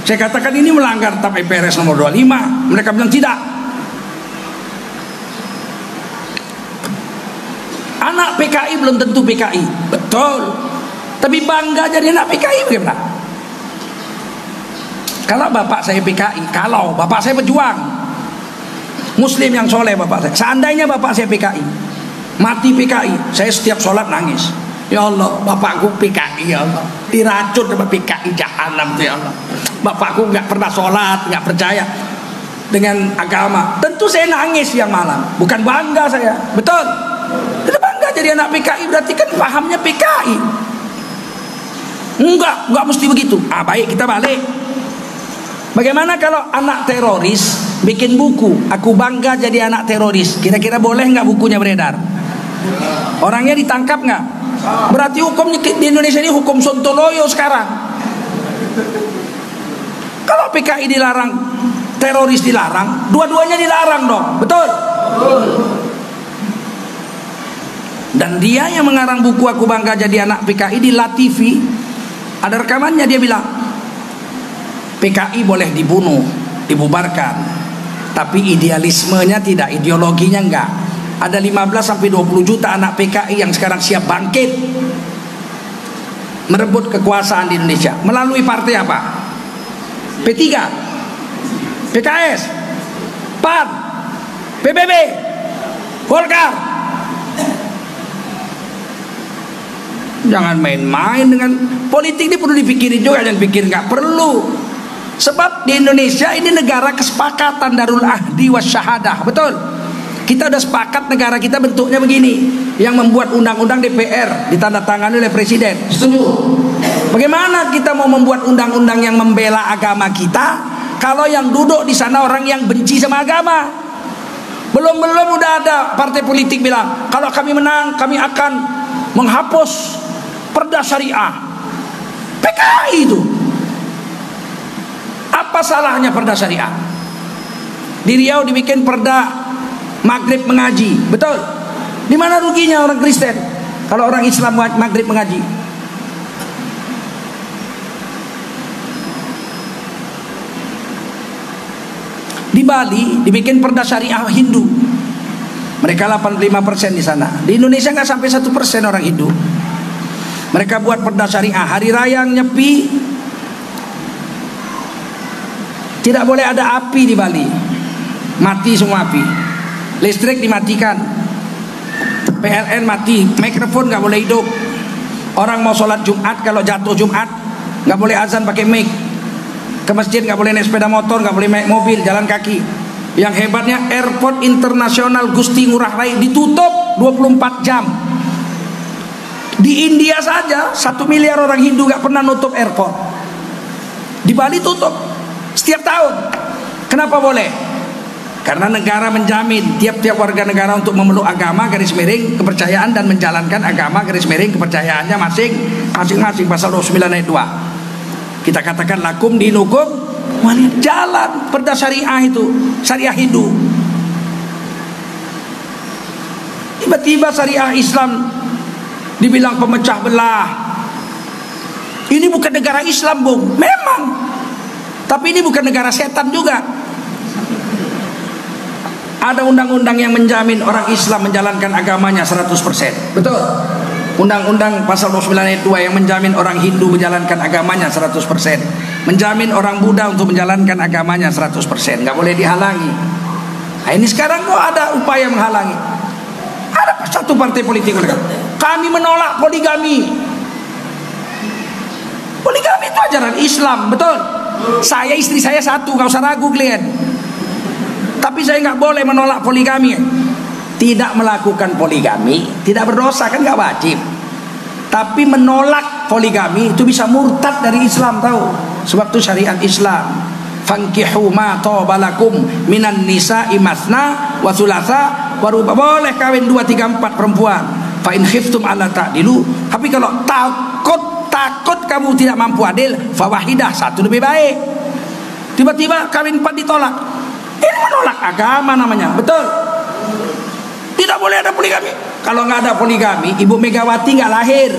Saya katakan ini melanggar TAP MPRS nomor 25. Mereka bilang tidak. Anak PKI belum tentu PKI, betul. Tapi bangga jadi anak PKI bagaimana? Kalau bapak saya PKI, kalau bapak saya pejuang, Muslim yang soleh bapak saya. Seandainya bapak saya PKI, mati PKI, saya setiap sholat nangis. Ya Allah, bapakku PKI, ya Allah, diracun sama PKI jahanam, ya Allah. Bapakku nggak pernah sholat, nggak percaya dengan agama. Tentu saya nangis siang malam. Bukan bangga saya, betul. Tidak bangga jadi anak PKI, berarti kan pahamnya PKI. Enggak mesti begitu. Baik, kita balik. Bagaimana kalau anak teroris bikin buku, aku bangga jadi anak teroris? Kira-kira boleh nggak bukunya beredar? Orangnya ditangkap nggak? Berarti hukumnya di Indonesia ini hukum sontoloyo sekarang. Kalau PKI dilarang, teroris dilarang, dua-duanya dilarang dong, betul? Dan dia yang mengarang buku Aku Bangga Jadi Anak PKI di LaTV. Ada rekamannya, dia bilang PKI boleh dibunuh, dibubarkan, tapi idealismenya tidak, ideologinya enggak. Ada 15-20 juta anak PKI yang sekarang siap bangkit merebut kekuasaan di Indonesia. Melalui partai apa? P3, PKS, PAN, PBB, Golkar. Jangan main-main dengan politik, ini perlu dipikirin juga, jangan pikir nggak perlu. Sebab di Indonesia ini negara kesepakatan Darul Ahdi Wasyahadah, betul? Kita udah sepakat negara kita bentuknya begini. Yang membuat undang-undang DPR ditandatangani oleh Presiden. Setuju? Bagaimana kita mau membuat undang-undang yang membela agama kita kalau yang duduk di sana orang yang benci sama agama? Belum udah ada partai politik bilang kalau kami menang kami akan menghapus Perda Syariah. PKI itu. Apa salahnya Perda Syariah? Di Riau dibikin Perda Maghrib mengaji, betul? Di mana ruginya orang Kristen kalau orang Islam Maghrib mengaji? Di Bali dibikin Perda Syariah Hindu. Mereka 85% di sana. Di Indonesia nggak sampai 1% orang Hindu. Mereka buat Perda Syariah. Hari raya yang nyepi, tidak boleh ada api di Bali. Mati semua api. Listrik dimatikan. PLN mati. Mikrofon nggak boleh hidup. Orang mau sholat Jumat, kalau jatuh Jumat nggak boleh azan pakai mic. Ke masjid nggak boleh naik sepeda motor, nggak boleh naik mobil, jalan kaki. Yang hebatnya Airport Internasional Gusti Ngurah Rai ditutup 24 jam. Di India saja 1 miliar orang Hindu gak pernah nutup airport. Di Bali tutup setiap tahun. Kenapa boleh? Karena negara menjamin tiap-tiap warga negara untuk memeluk agama garis miring kepercayaan dan menjalankan agama garis miring kepercayaannya masing-masing. Pasal 29 ayat 2. Kita katakan lakum dinukum waliyad, jalan Perda Syariah itu, Syariah Hindu. Tiba-tiba Syariah Islam dibilang pemecah belah. Ini bukan negara Islam, Bung. Memang. Tapi ini bukan negara setan juga. Ada undang-undang yang menjamin orang Islam menjalankan agamanya 100%. Betul? Undang-undang pasal 29 ayat 2 yang menjamin orang Hindu menjalankan agamanya 100%. Menjamin orang Buddha untuk menjalankan agamanya 100%. Nggak boleh dihalangi. Nah, ini sekarang kok ada upaya menghalangi. Ada satu partai politik mereka, kami menolak poligami. Poligami itu ajaran Islam, betul? Saya istri saya satu, gak usah ragu kalian. Tapi saya nggak boleh menolak poligami. Tidak melakukan poligami tidak berdosa, kan nggak wajib. Tapi menolak poligami itu bisa murtad dari Islam, tahu? Sebab itu syariat Islam. Fankihu ma tobalakum minan nisa'i masna wa thulatha wa ruba. Boleh kawin 2, 3, 4 perempuan. Fa in khiftum alla ta'dilu. Tapi kalau takut kamu tidak mampu adil, fa wahidah, satu lebih baik. Tiba-tiba kawin 4 ditolak. Ini menolak agama namanya, betul? Tidak boleh ada poligami. Kalau nggak ada poligami, Ibu Megawati nggak lahir.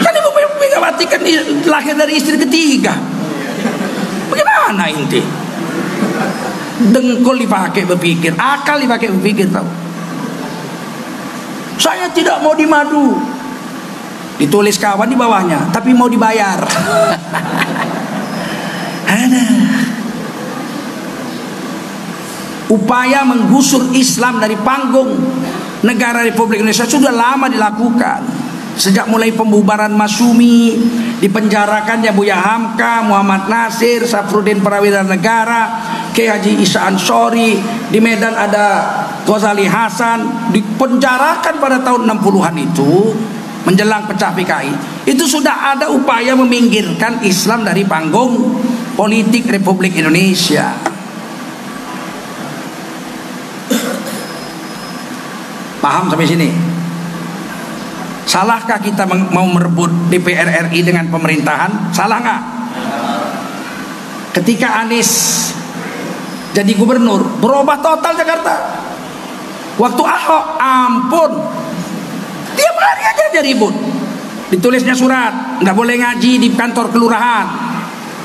Kan Ibu Megawati kan lahir dari istri ketiga. Bagaimana inti? Dengkul dipakai berpikir, akal dipakai berpikir, tahu? Saya tidak mau dimadu. Ditulis kawan di bawahnya, tapi mau dibayar. Ada upaya menggusur Islam dari panggung negara Republik Indonesia sudah lama dilakukan. Sejak mulai pembubaran Masyumi, dipenjarakannya Buya Hamka, Muhammad Nasir, Safruddin Prawira Negara, Kiai Haji Isa Ansori, di Medan ada Ghazali Hasan, dipenjarakan pada tahun 60-an itu menjelang pecah PKI. Itu sudah ada upaya meminggirkan Islam dari panggung politik Republik Indonesia. Paham sampai sini? Salahkah kita mau merebut DPR RI dengan pemerintahan? Salah nggak? Ketika Anies jadi gubernur, berubah total Jakarta. Waktu Ahok, ampun, tiap hari aja dia ribut. Ditulisnya surat, nggak boleh ngaji di kantor kelurahan,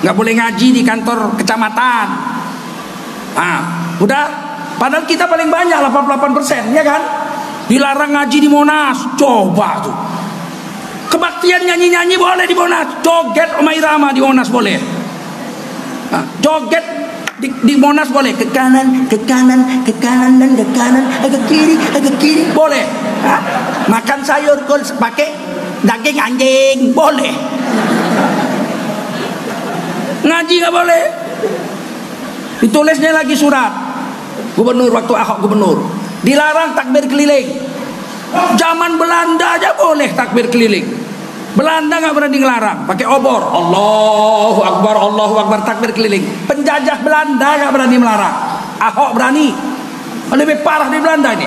nggak boleh ngaji di kantor kecamatan. Udah, padahal kita paling banyak 88%, ya kan? Dilarang ngaji di Monas, coba tuh. Kebaktian nyanyi-nyanyi boleh di Monas, joget Oma Irama di Monas boleh. Joget di Monas boleh, ke kanan, ke kanan, ke kanan dan ke kanan, agak kiri, boleh. Makan sayur kol pakai daging anjing, boleh. Ngaji nggak boleh. Ditulisnya lagi surat, gubernur waktu Ahok gubernur, dilarang takbir keliling. Zaman Belanda aja boleh takbir keliling. Belanda nggak berani ngelarang, pakai obor, Allahu Akbar takbir keliling. Penjajah Belanda nggak berani melarang, Ahok berani. Lebih parah di Belanda ini.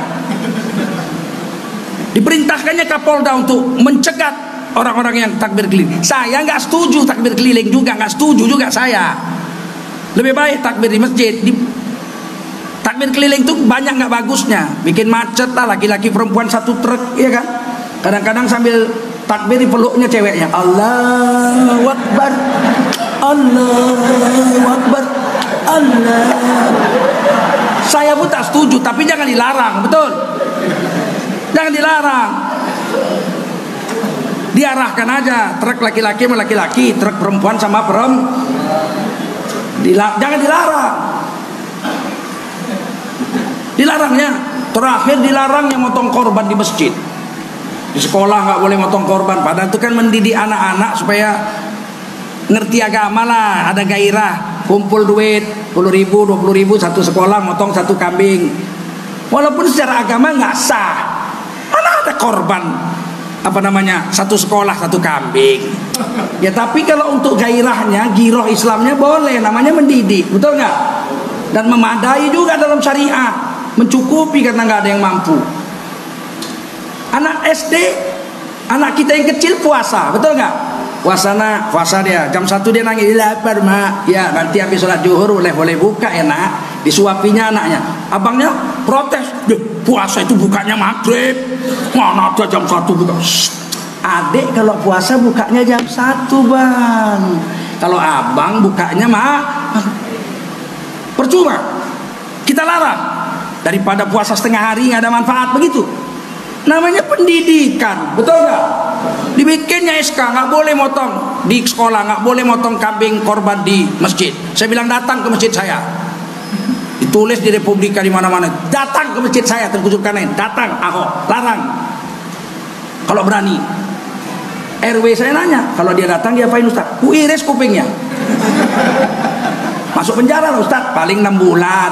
Diperintahkannya Kapolda untuk mencegat orang-orang yang takbir keliling. Saya nggak setuju takbir keliling juga, nggak setuju juga saya. Lebih baik takbir di masjid. Takbir keliling tuh banyak nggak bagusnya, bikin macet lah, laki-laki perempuan satu truk, ya kan? Kadang-kadang sambil takbir dipeluknya ceweknya, Allahu Akbar, Allahu Akbar, Allah. Saya pun tak setuju, tapi jangan dilarang, betul? Jangan dilarang. Diarahkan aja, truk laki-laki sama laki-laki, truk perempuan sama perempuan. Jangan dilarang. Dilarangnya, terakhir dilarang yang motong korban di masjid. Di sekolah nggak boleh motong korban. Padahal itu kan mendidik anak-anak supaya ngerti agama lah, ada gairah, kumpul duit 10.000, 20.000 satu sekolah motong satu kambing. Walaupun secara agama nggak sah, mana ada korban satu sekolah satu kambing. Ya tapi kalau untuk gairahnya, giroh Islamnya boleh, namanya mendidik, betul nggak? Dan memadai juga dalam syariah, mencukupi karena nggak ada yang mampu. Anak SD, anak kita yang kecil puasa, betul nggak? Puasa dia jam 1 dia nangis, lapar mak. Ya nanti habis sholat zuhur boleh buka ya nak. Disuapinya anaknya. Abangnya protes, puasa itu bukanya maghrib, mana ada jam 1 buka. Adik kalau puasa bukanya jam 1 bang. Kalau abang bukanya percuma. Kita larang. Daripada puasa setengah hari nggak ada manfaat, begitu. Namanya pendidikan, betul nggak? Dibikinnya SK, nggak boleh motong di sekolah, nggak boleh motong kambing korban di masjid. Saya bilang datang ke masjid saya, ditulis di Republika di mana-mana, datang ke masjid saya terkujur kanan, datang Ahok, larang. Kalau berani, RW saya nanya, kalau dia datang dia apain Ustaz? Ku iris kupingnya. Masuk penjara lah Ustaz, paling 6 bulan.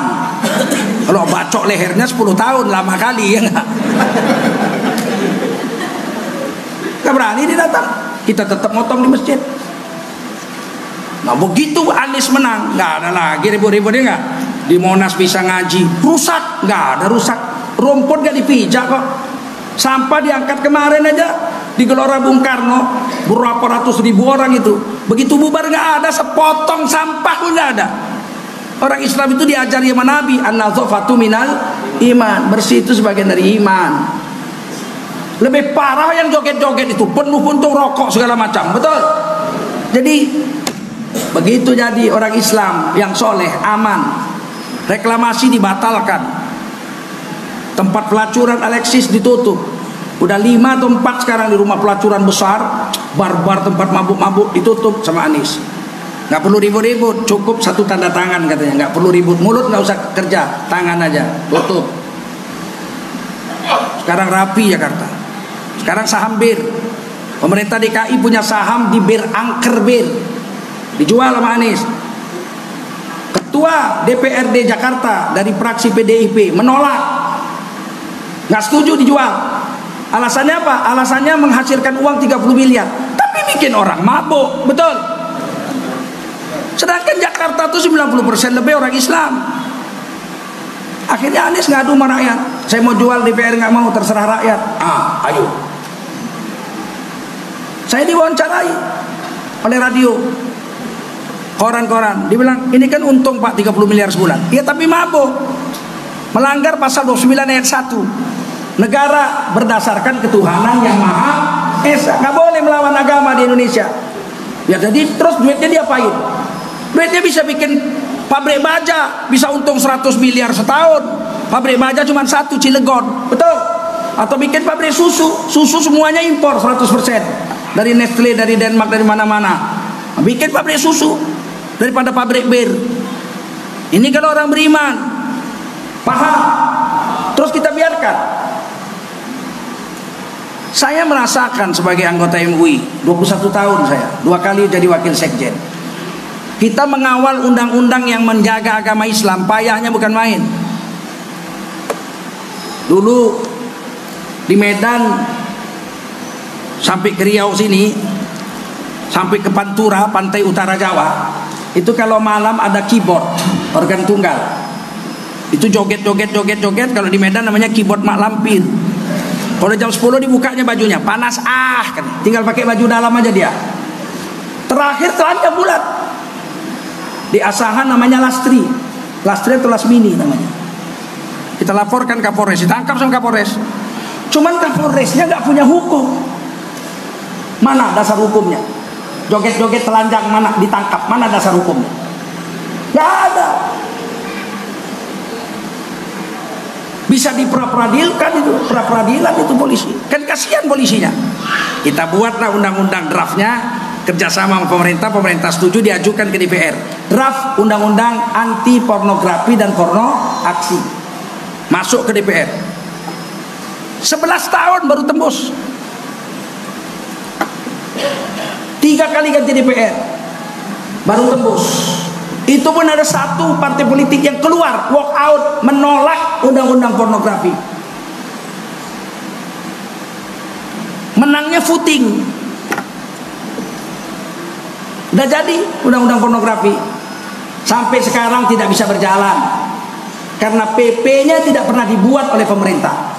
Kalau bacok lehernya 10 tahun, lama kali ya nggak? Nggak berani dia datang, kita tetap motong di masjid. Nah begitu Anies menang, nggak ada lagi ribut-ributnya nggak. Di Monas bisa ngaji, rusak, nggak ada rusak. Rumput nggak dipijak kok. Sampah diangkat kemarin aja di Gelora Bung Karno, berapa ratus ribu orang itu. Begitu bubar nggak ada sepotong sampah pun nggak ada. Orang Islam itu diajari sama Nabi, an-nazafatu minal iman, bersih itu sebagian dari iman. Lebih parah yang joget-joget itu, penuh puntung rokok segala macam, betul? Jadi begitu jadi orang Islam yang soleh, aman. Reklamasi dibatalkan, tempat pelacuran Alexis ditutup. Udah 5 atau 4 sekarang di rumah pelacuran besar, barbar tempat mabuk-mabuk ditutup sama Anies. Nggak perlu ribut-ribut, cukup satu tanda tangan katanya. Nggak perlu ribut, mulut nggak usah kerja, tangan aja, tutup. Sekarang rapi Jakarta. Sekarang saham bir, pemerintah DKI punya saham di bir Angker Bir, dijual sama Anies. Ketua DPRD Jakarta dari fraksi PDIP menolak, nggak setuju dijual. Alasannya apa? Alasannya menghasilkan uang 30 miliar, tapi bikin orang mabuk, betul? Sedangkan Jakarta tuh 90% lebih orang Islam. Akhirnya Anies ngadu sama rakyat, saya mau jual DPR, nggak mau, terserah rakyat. Ayo. Saya diwawancarai oleh radio. koran-koran. Dia bilang, ini kan untung Pak 30 miliar sebulan. Iya tapi mabuk. Melanggar pasal 29 ayat 1. Negara berdasarkan ketuhanan yang Maha Esa. Nggak boleh melawan agama di Indonesia. Ya jadi terus duitnya dia apain? Duitnya bisa bikin pabrik baja, bisa untung 100 miliar setahun. Pabrik baja cuma satu, Cilegon. Betul? Atau bikin pabrik susu. Susu semuanya impor 100%. Dari Nestle, dari Denmark, dari mana-mana. Bikin pabrik susu daripada pabrik bir. Ini kalau orang beriman paham, terus kita biarkan. Saya merasakan sebagai anggota MUI 21 tahun saya, 2 kali jadi wakil sekjen. Kita mengawal undang-undang yang menjaga agama Islam, payahnya bukan main. Dulu di Medan sampai ke Riau sini, sampai ke Pantura, pantai utara Jawa, itu kalau malam ada keyboard, organ tunggal. Itu joget-joget. Kalau di Medan namanya keyboard Mak Lampir. Kalau jam 10 dibukanya bajunya, panas kan. Tinggal pakai baju dalam aja dia. Terakhir telanjang bulat. Di Asahan namanya Lastri. Lastri itu Lasmini namanya. Kita laporkan Kapolres, ditangkap sama Kapolres. Cuman Kapolresnya nggak punya hukum. Mana dasar hukumnya? Joget-joget telanjang mana ditangkap? Mana dasar hukumnya? Nggak ada. Bisa diperadilan itu polisi. Kan kasihan polisinya. Kita buatlah undang-undang draftnya, kerjasama sama pemerintah setuju, diajukan ke DPR. Draft undang-undang anti pornografi dan porno aksi masuk ke DPR. 11 tahun baru tembus. 3 kali ganti DPR baru tembus. Itu pun ada satu partai politik yang keluar walk out menolak undang-undang pornografi. Menangnya footing. Udah jadi undang-undang pornografi. Sampai sekarang tidak bisa berjalan karena PP-nya tidak pernah dibuat oleh pemerintah.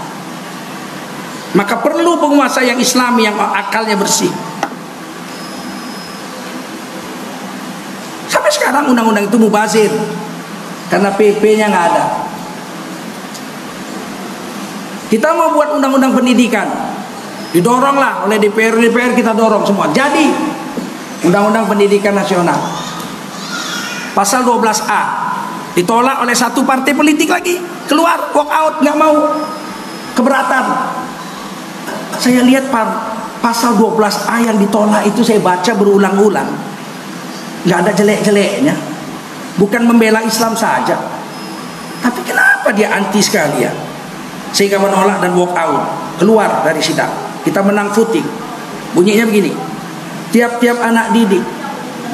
Maka perlu penguasa yang Islami yang akalnya bersih. Sampai sekarang undang-undang itu mubazir karena PP-nya nggak ada. Kita mau buat undang-undang pendidikan, didoronglah oleh DPR kita dorong semua. Jadi undang-undang pendidikan nasional pasal 12A ditolak oleh satu partai politik lagi, keluar walk out, nggak mau, keberatan. Saya lihat pasal 12A yang ditolak itu saya baca berulang-ulang. Nggak ada jelek-jeleknya, bukan membela Islam saja, tapi kenapa dia anti sekali ya, sehingga menolak dan walk out, keluar dari sidang. Kita menang footing. Bunyinya begini: tiap-tiap anak didik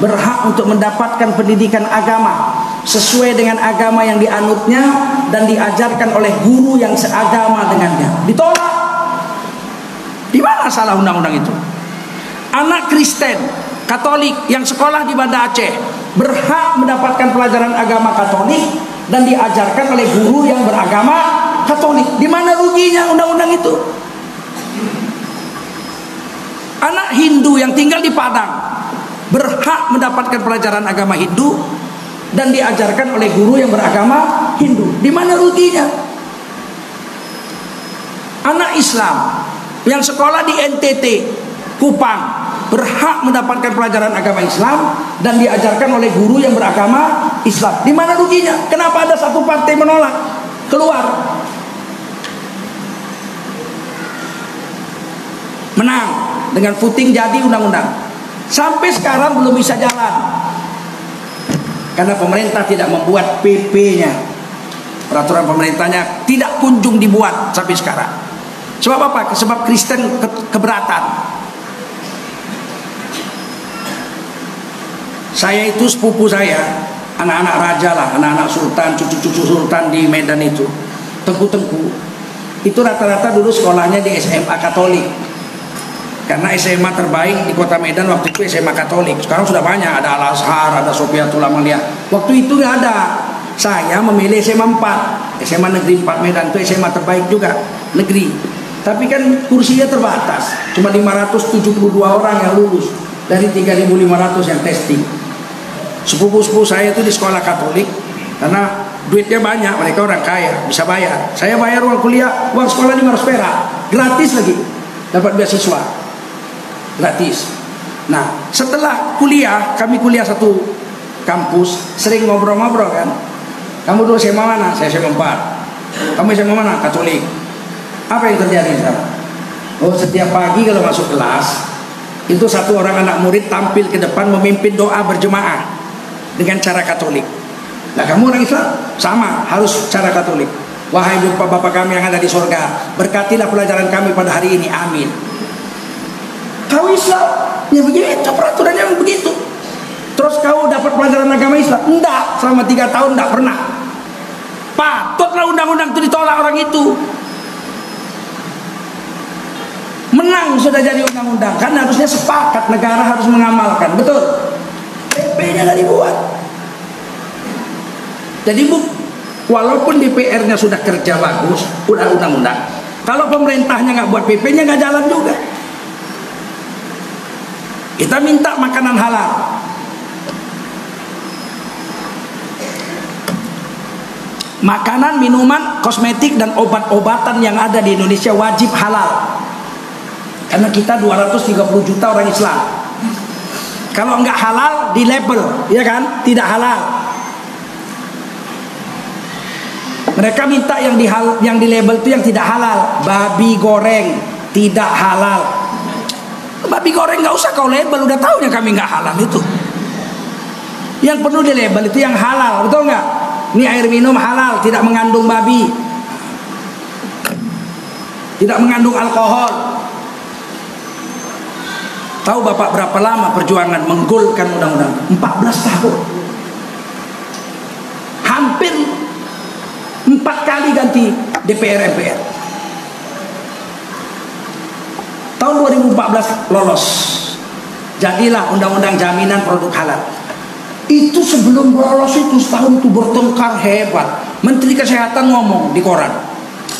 berhak untuk mendapatkan pendidikan agama sesuai dengan agama yang dianutnya dan diajarkan oleh guru yang seagama dengannya. Ditolak. Di mana salah undang-undang itu? Anak Kristen Katolik yang sekolah di Banda Aceh berhak mendapatkan pelajaran agama Katolik dan diajarkan oleh guru yang beragama Katolik. Di mana ruginya undang-undang itu? Anak Hindu yang tinggal di Padang berhak mendapatkan pelajaran agama Hindu dan diajarkan oleh guru yang beragama Hindu. Di mana ruginya? Anak Islam yang sekolah di NTT Kupang berhak mendapatkan pelajaran agama Islam dan diajarkan oleh guru yang beragama Islam. Di mana ruginya? Kenapa ada satu partai menolak? Keluar. Menang dengan footing, jadi undang-undang. Sampai sekarang belum bisa jalan karena pemerintah tidak membuat PP-nya. Peraturan pemerintahnya tidak kunjung dibuat sampai sekarang. Sebab apa? Sebab Kristen keberatan. Saya itu sepupu saya, anak-anak raja lah, anak-anak sultan, cucu-cucu sultan di Medan itu, tengku-tengku. Itu rata-rata dulu sekolahnya di SMA Katolik. Karena SMA terbaik di kota Medan waktu itu SMA Katolik. Sekarang sudah banyak, ada Al-Azhar, ada Sophiatul Amalia. Waktu itu nggak ada. Saya memilih SMA 4, SMA Negeri 4 Medan, itu SMA terbaik juga, negeri. Tapi kan kursinya terbatas, cuma 572 orang yang lulus dari 3.500 yang testing. Sepupu-sepupu saya itu di sekolah Katolik, karena duitnya banyak, mereka orang kaya, bisa bayar. Saya bayar uang kuliah, uang sekolah 500 perak, gratis lagi, dapat beasiswa, gratis. Nah, setelah kuliah, kami kuliah satu kampus, sering ngobrol-ngobrol kan. Kamu dulu SMA mana? Saya SMA 4. Kamu SMA mana? Katolik. Apa yang terjadi sekarang? Oh, setiap pagi kalau masuk kelas, itu satu orang anak murid tampil ke depan memimpin doa berjemaah dengan cara Katolik. Nah, kamu orang Islam sama, harus cara Katolik. Wahai Bapak kami yang ada di sorga, berkatilah pelajaran kami pada hari ini, amin. Kau Islam, ya begitu peraturannya begitu. Terus kau dapat pelajaran agama Islam? Enggak, selama 3 tahun enggak pernah. Patutlah undang-undang itu ditolak orang itu. Menang sudah jadi undang-undang, kan harusnya sepakat, negara harus mengamalkan, betul. PP-nya nggak dibuat. Jadi walaupun DPR-nya sudah kerja bagus, udah undang-undang, kalau pemerintahnya nggak buat PP-nya nggak jalan juga. Kita minta makanan halal. Makanan, minuman, kosmetik dan obat-obatan yang ada di Indonesia wajib halal. Karena kita 230 juta orang Islam. Kalau nggak halal di label, ya kan? Tidak halal. Mereka minta yang di label itu yang tidak halal. Babi goreng tidak halal. Babi goreng nggak usah kau label, udah tahu yang kami nggak halal itu. Yang perlu di label itu yang halal, betul nggak? Ini air minum halal, tidak mengandung babi, tidak mengandung alkohol. Tahu Bapak berapa lama perjuangan menggolkan undang-undang? 14 tahun. Hampir 4 kali ganti DPR MPR. Tahun 2014 lolos. Jadilah undang-undang jaminan produk halal. Itu sebelum lolos itu setahun itu bertengkar hebat. Menteri Kesehatan ngomong di koran,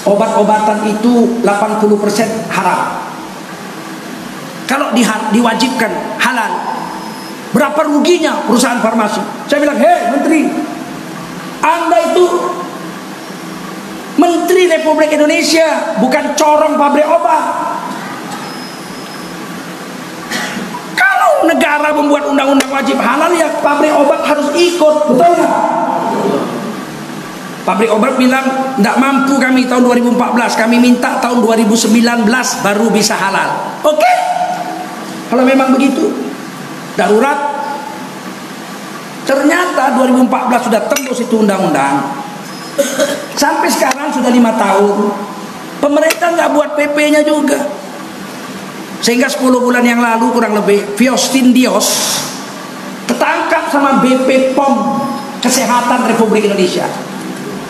obat-obatan itu 80% haram. Kalau diwajibkan halal, berapa ruginya perusahaan farmasi? Saya bilang, hei Menteri, Anda itu Menteri Republik Indonesia, bukan corong pabrik obat. Kalau negara membuat undang-undang wajib halal, ya pabrik obat harus ikut, betul nggak? Pabrik obat bilang, tidak mampu kami tahun 2014, kami minta tahun 2019 baru bisa halal. Oke? Kalau memang begitu, darurat. Ternyata 2014 sudah tembus itu undang-undang. Sampai sekarang sudah 5 tahun. Pemerintah nggak buat PP-nya juga. Sehingga 10 bulan yang lalu kurang lebih, Fiostin Dios ketangkap sama BP POM Kesehatan Republik Indonesia.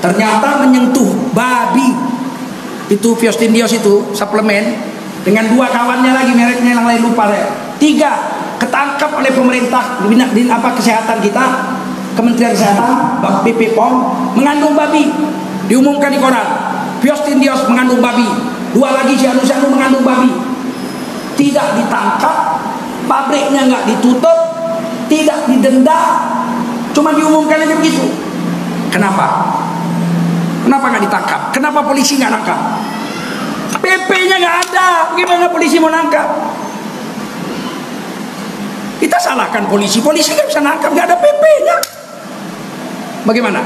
Ternyata menyentuh babi. Itu Fiostin Dios itu suplemen. Dengan 2 kawannya lagi, mereknya yang lain lupa saya. 3 ketangkap oleh pemerintah di kesehatan kita, Kementerian Kesehatan, BP POM, mengandung babi. Diumumkan di koran, Fiostin Dios mengandung babi. 2 lagi Cianus mengandung babi. Tidak ditangkap, pabriknya nggak ditutup, tidak didenda, cuma diumumkan aja begitu. Kenapa? Kenapa nggak ditangkap? Kenapa polisi nggak nangkap? PP-nya nggak ada, gimana polisi mau nangkap? Kita salahkan polisi nggak bisa nangkap, nggak ada PP-nya. Bagaimana?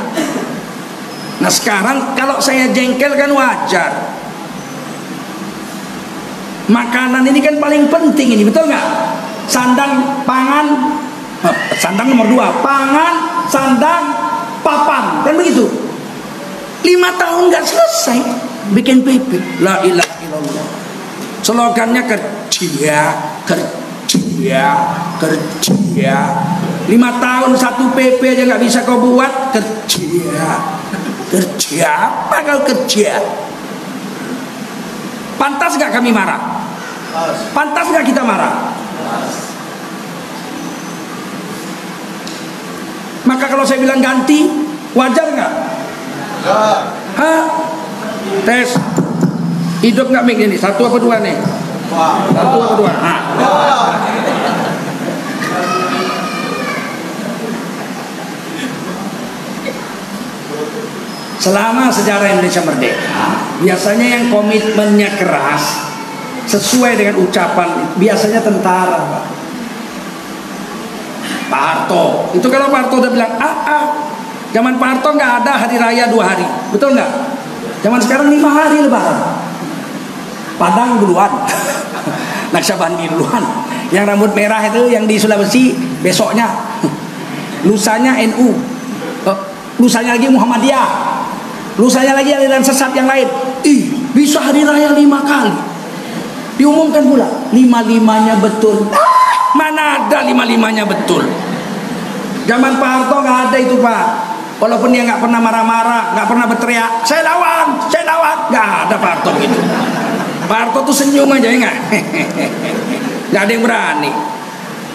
Nah sekarang kalau saya jengkel kan wajar. Makanan ini kan paling penting ini, betul nggak? Sandang, pangan, sandang nomor 2, pangan, sandang, papan, kan begitu. 5 tahun nggak selesai bikin PP. La ilaha illallah. Slogannya kerja, kerja, kerja. 5 tahun 1 PP aja nggak bisa kau buat. Kerja, kerja. Apa kau kerja? Pantas nggak kami marah? Pantas nggak kita marah? Maka kalau saya bilang ganti, wajar nggak? Hah? Tes. Hidup nggak mic ini? 1 apa 2 nih? 1 apa 2? selama sejarah Indonesia merdeka, biasanya yang komitmennya keras sesuai dengan ucapan biasanya tentara, Pak. Pak Harto itu kalau Pak Harto udah bilang zaman Pak Harto nggak ada hari raya 2 hari, betul nggak? Zaman sekarang 5 hari lebaran. Padang duluan, Naksabandi duluan, yang rambut merah itu yang di Sulawesi besoknya, lusanya NU, lusanya lagi Muhammadiyah, lusanya lagi aliran sesat yang lain. Bisa hari raya 5 kali. Diumumkan pula 5-5-nya betul. Mana ada 5-5-nya betul. Zaman Pak Harto nggak ada itu, Pak. Walaupun dia nggak pernah marah-marah, nggak pernah berteriak, saya lawan, nggak ada Pak Harto gitu. Pak Harto tuh senyum aja, ya nggak? Nggak ada yang berani.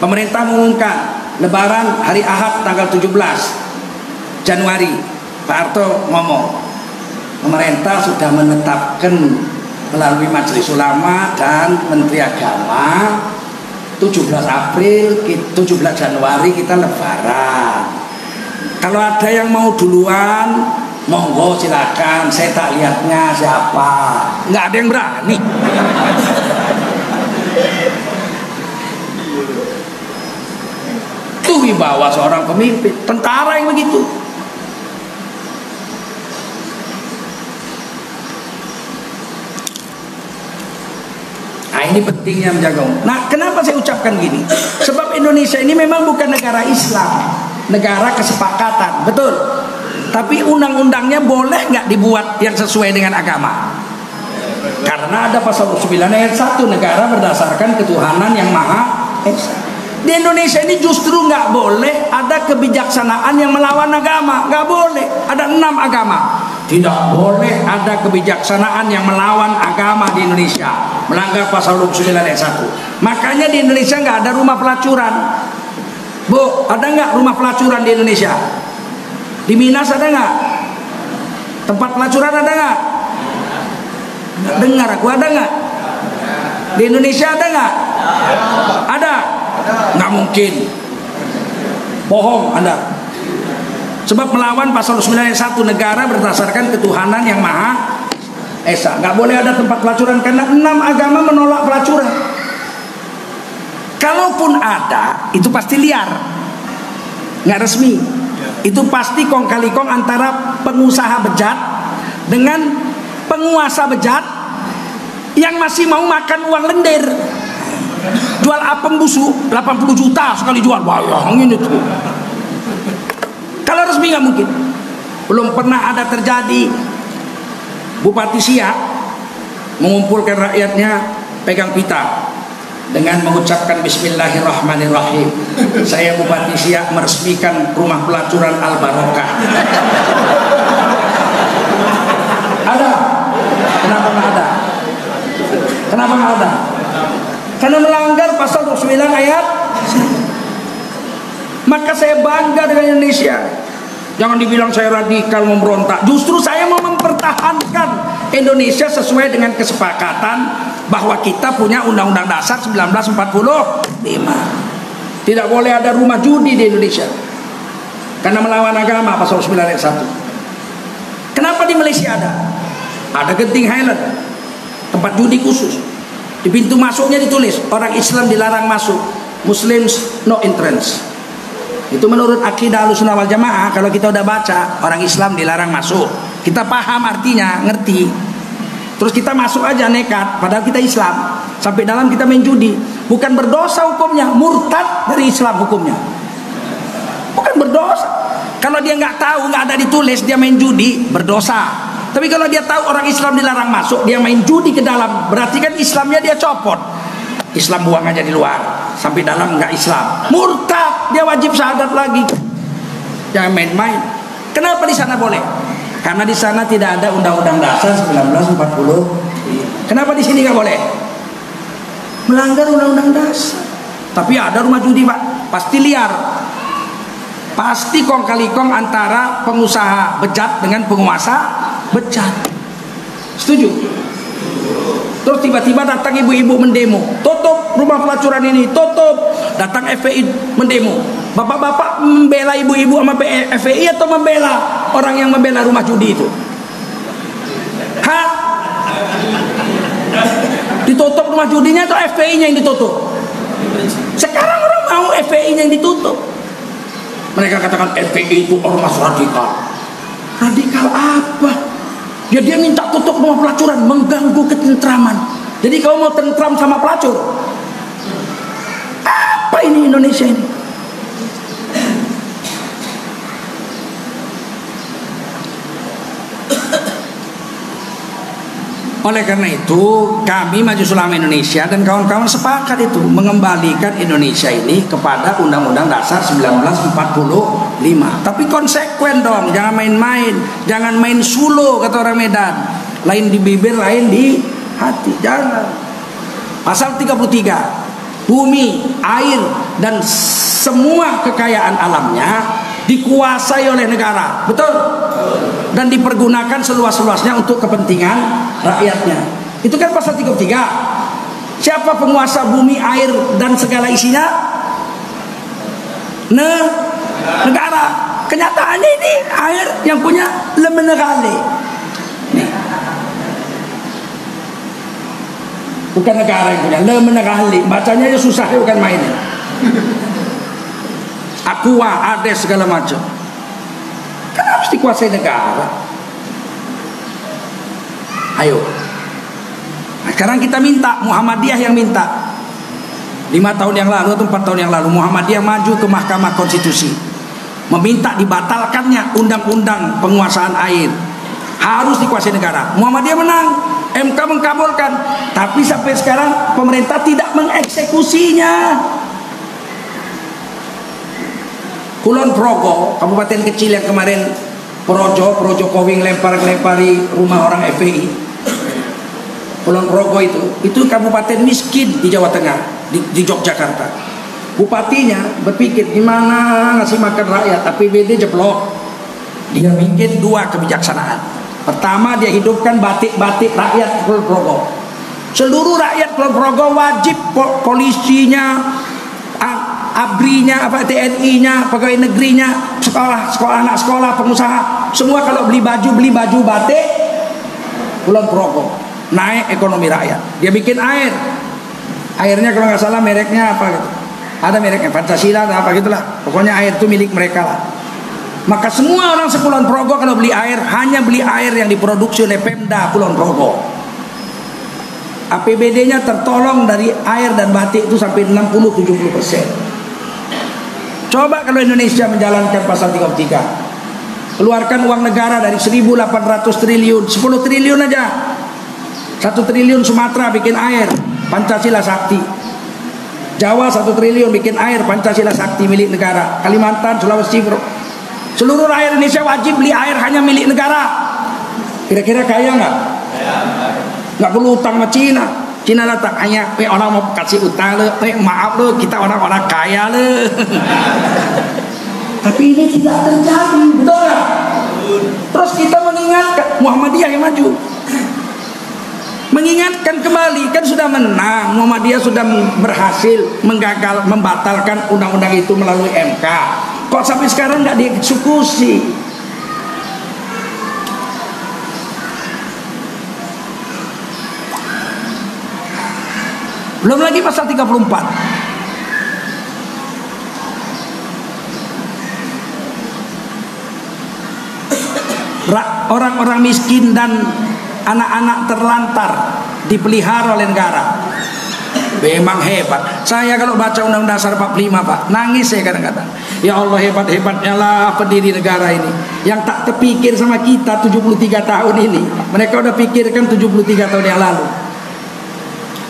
Pemerintah mengumumkan Lebaran hari Ahad tanggal 17 Januari. Pak Harto ngomong, pemerintah sudah menetapkan melalui Majelis Ulama dan Menteri Agama 17 April, 17 Januari kita Lebaran. Kalau ada yang mau duluan, monggo silakan. Saya tak lihatnya siapa. Nggak ada yang berani. Itu wibawa seorang pemimpin, tentara yang begitu. Nah, ini pentingnya menjaga. Nah, kenapa saya ucapkan gini? Sebab Indonesia ini memang bukan negara Islam, negara kesepakatan, betul. Tapi undang-undangnya boleh nggak dibuat yang sesuai dengan agama? Karena ada pasal 9 ayat 1, negara berdasarkan ketuhanan yang Maha Esa. Di Indonesia ini justru nggak boleh ada kebijaksanaan yang melawan agama, nggak boleh. Ada 6 agama. Tidak boleh ada kebijaksanaan yang melawan agama di Indonesia, melanggar pasal 29 ayat 1. Makanya di Indonesia nggak ada rumah pelacuran. Bu, ada nggak rumah pelacuran di Indonesia? Di Minas ada nggak? Tempat pelacuran ada nggak? Dengar aku, ada nggak? Di Indonesia ada nggak? Ada? Nggak mungkin. Bohong Anda. Sebab melawan pasal 9 ayat 1, negara berdasarkan ketuhanan yang Maha Esa. Nggak boleh ada tempat pelacuran karena 6 agama menolak pelacuran. Kalaupun ada, itu pasti liar, nggak resmi. Itu pasti kong kali kong antara pengusaha bejat dengan penguasa bejat yang masih mau makan uang lendir. Jual apem busuk 80 juta sekali jual, bayangin itu. Kalau resmi nggak mungkin. Belum pernah ada terjadi Bupati Siak mengumpulkan rakyatnya pegang pita dengan mengucapkan Bismillahirrahmanirrahim. Saya Bupati Siak meresmikan rumah pelacuran Al Barokah. Ada? Kenapa nggak ada? Kenapa nggak ada? Karena melanggar pasal 29 ayat. Maka saya bangga dengan Indonesia. Jangan dibilang saya radikal memberontak. Justru saya mau mempertahankan Indonesia sesuai dengan kesepakatan bahwa kita punya Undang-Undang Dasar 1945. Tidak boleh ada rumah judi di Indonesia karena melawan agama, pasal 9 ayat 1. Kenapa di Malaysia ada? Ada Genting Highland, tempat judi khusus. Di pintu masuknya ditulis orang Islam dilarang masuk, Muslims no entrance. Itu menurut akidah Ahlussunnah wal Jamaah. Kalau kita udah baca orang Islam dilarang masuk, kita paham artinya, ngerti. Terus kita masuk aja nekat, padahal kita Islam. Sampai dalam kita main judi, bukan berdosa hukumnya, murtad dari Islam hukumnya. Bukan berdosa. Kalau dia nggak tahu, nggak ada ditulis, dia main judi, berdosa. Tapi kalau dia tahu orang Islam dilarang masuk, dia main judi ke dalam, berarti kan Islamnya dia copot. Islam buang aja di luar, sampai dalam nggak Islam, murtad, dia wajib syahadat lagi. Jangan main-main. Kenapa di sana boleh? Karena di sana tidak ada Undang-Undang Dasar 1940. Kenapa di sini nggak boleh? Melanggar Undang-Undang Dasar. Tapi ada rumah judi, Pak, pasti liar. Pasti kong kali kong antara pengusaha bejat dengan penguasa bejat. Setuju? Terus tiba-tiba datang ibu-ibu mendemo, tutup rumah pelacuran ini, tutup. Datang FPI mendemo. Bapak-bapak membela ibu-ibu sama FPI atau membela orang yang membela rumah judi itu? Hah? Ditutup rumah judinya atau FPI-nya yang ditutup? Sekarang orang mau FPI-nya yang ditutup. Mereka katakan FPI itu ormas radikal. Radikal apa? Dia minta tutup rumah pelacuran, mengganggu ketentraman. Jadi kau mau tentram sama pelacur? Apa ini Indonesia ini? Oleh karena itu kami Majelis Ulama Indonesia dan kawan-kawan sepakat itu mengembalikan Indonesia ini kepada Undang-Undang Dasar 1945. Tapi konsekuen dong, jangan main-main, jangan main sulu kata orang Medan. Lain di bibir, lain di hati, jangan. Pasal 33, bumi, air dan semua kekayaan alamnya dikuasai oleh negara, betul? Dan dipergunakan seluas-luasnya untuk kepentingan rakyatnya. Itu kan pasal 33. Siapa penguasa bumi, air dan segala isinya? Negara. Kenyataannya ini air yang punya Lemenegale. Bukan negara yang punya Lemenegale. Bacanya aja susah, bukan mainnya. Aqua, Ades segala macam. Kan harus dikuasai negara. Ayo. Nah, sekarang kita minta, Muhammadiyah yang minta. 5 tahun yang lalu atau 4 tahun yang lalu Muhammadiyah maju ke Mahkamah Konstitusi, meminta dibatalkannya undang-undang penguasaan air. Harus dikuasai negara. Muhammadiyah menang, MK mengkabulkan. Tapi sampai sekarang pemerintah tidak mengeksekusinya. Kulon Progo, kabupaten kecil yang kemarin Projo Kowing lempari rumah orang FPI. Kulon Progo itu kabupaten miskin di Jawa Tengah, di Yogyakarta. Bupatinya berpikir gimana ngasih makan rakyat, APBD jeblok. Dia bikin 2 kebijaksanaan. Pertama, dia hidupkan batik-batik rakyat Kulon Progo. Seluruh rakyat Kulon Progo wajib polisinya, ABRI-nya, TNI-nya, pegawai negerinya, sekolah anak sekolah, pengusaha, semua kalau beli baju batik Kulon Progo, naik ekonomi rakyat. Dia bikin airnya kalau nggak salah mereknya apa gitu, ada mereknya Pancasila atau apa gitulah, pokoknya air itu milik mereka lah. Maka semua orang sekulon Progo kalau beli air hanya beli air yang diproduksi oleh Pemda Kulon Progo. APBD-nya tertolong dari air dan batik itu sampai 60-70%. Coba kalau Indonesia menjalankan pasal 33, keluarkan uang negara dari 1.800 triliun, 10 triliun aja, 1 triliun Sumatera bikin air, Pancasila Sakti. Jawa 1 triliun bikin air, Pancasila Sakti milik negara. Kalimantan, Sulawesi, seluruh rakyat Indonesia wajib beli air hanya milik negara. Kira-kira kaya nggak? Nggak perlu utang sama Cina. Cina datang hanya orang mau kasih utang le, maaf le, kita orang-orang kaya le. Tapi ini tidak terjadi, betul nggak? Terus kita mengingatkan Muhammadiyah yang maju, mengingatkan kembali, kan sudah menang. Muhammadiyah sudah berhasil membatalkan undang-undang itu melalui MK. Kok sampai sekarang nggak dieksekusi? Belum lagi pasal 34. Orang-orang miskin dan anak-anak terlantar dipelihara oleh negara. Memang hebat. Saya kalau baca Undang-Undang Dasar 45 Pak, nangis saya kadang-kadang. Ya Allah, hebat-hebatnya lah pendiri negara ini, yang tak terpikir sama kita 73 tahun ini. Mereka udah pikirkan 73 tahun yang lalu.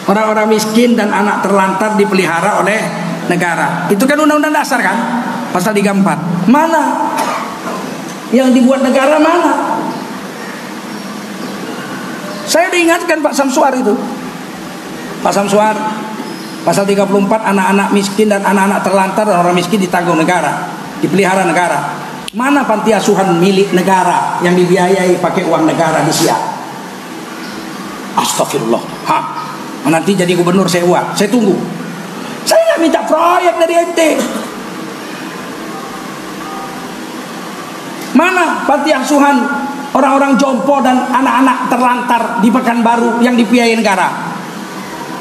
Orang-orang miskin dan anak terlantar dipelihara oleh negara. Itu kan Undang-Undang Dasar kan? Pasal 34. Mana? Yang dibuat negara mana? Saya diingatkan Pak Samsuar itu. Pak Samsuar, pasal 34, anak-anak miskin dan anak-anak terlantar dan orang miskin ditanggung negara, dipelihara negara. Mana panti asuhan milik negara yang dibiayai pakai uang negara di Siak? Astagfirullah. Nanti jadi gubernur saya buat, saya tunggu. Saya nggak minta proyek dari ente. Mana panti asuhan orang-orang jompo dan anak-anak terlantar di Pekanbaru yang dibiayai negara?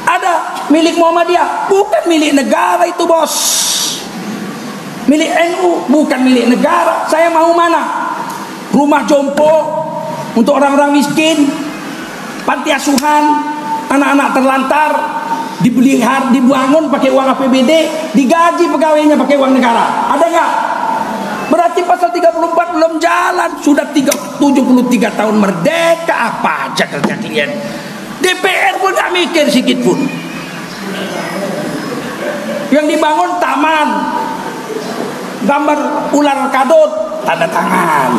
Ada milik Muhammadiyah, bukan milik negara itu bos. Milik NU, bukan milik negara. Saya mau mana? Rumah jompo untuk orang-orang miskin, panti asuhan anak-anak terlantar dibangun pakai uang APBD, digaji pegawainya pakai uang negara. Ada nggak? Berarti pasal 34 belum jalan. Sudah 73 tahun merdeka. Apa aja kerja kalian? DPR pun gak mikir sedikit pun. Yang dibangun taman, gambar ular kadut, tanda tangan.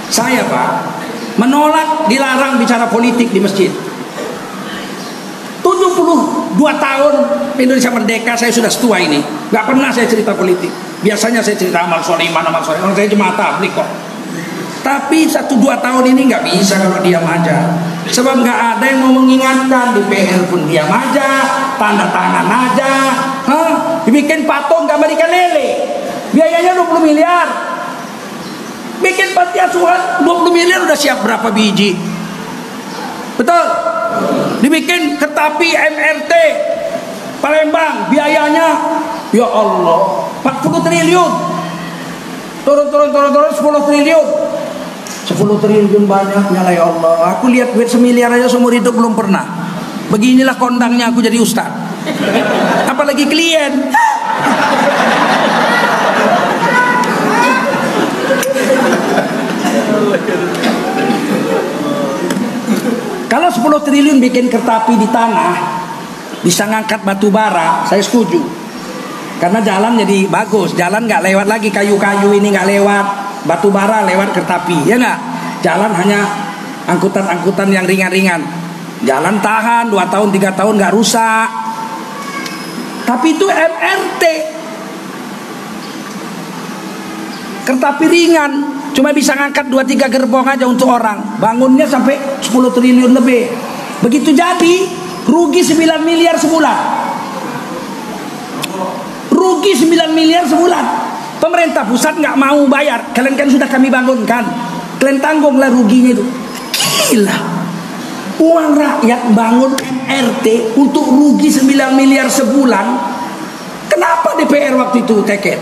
Saya Pak menolak dilarang bicara politik di masjid. 72 tahun Indonesia merdeka, saya sudah setua ini, nggak pernah saya cerita politik. Biasanya saya cerita amal soleh, orang saya jemaah tabligh kok. Tapi 1-2 tahun ini nggak bisa kalau diam aja. Sebab nggak ada yang mau mengingatkan. DPR pun diam aja, tanda tangan aja. Dibikin patung gambar ikan lele, biayanya 20 miliar. Bikin panti asuhan 20 miliar udah siap berapa biji? Betul? Dibikin kertapi MRT Palembang, biayanya ya Allah 40 triliun. Turun 10 triliun. 10 triliun banyaknya lah ya Allah. Aku lihat duit semiliar aja seumur hidup belum pernah. Beginilah kondangnya aku jadi ustaz. Apalagi klien. Kalau 10 triliun bikin kertapi di tanah, bisa ngangkat batu bara, saya setuju. Karena jalan jadi bagus, jalan nggak lewat lagi kayu-kayu ini nggak lewat, batu bara lewat kertapi, ya nggak? Jalan hanya angkutan-angkutan yang ringan-ringan. Jalan tahan 2 tahun 3 tahun nggak rusak. Tapi itu MRT, kertapi ringan, cuma bisa ngangkat 2-3 gerbong aja untuk orang. Bangunnya sampai 10 triliun lebih. Begitu jadi rugi 9 miliar sebulan. Rugi 9 miliar sebulan. Pemerintah pusat nggak mau bayar. Kalian kan sudah kami bangunkan. Kalian tanggunglah ruginya itu. Gila. Uang rakyat bangun MRT untuk rugi 9 miliar sebulan. Kenapa DPR waktu itu teket?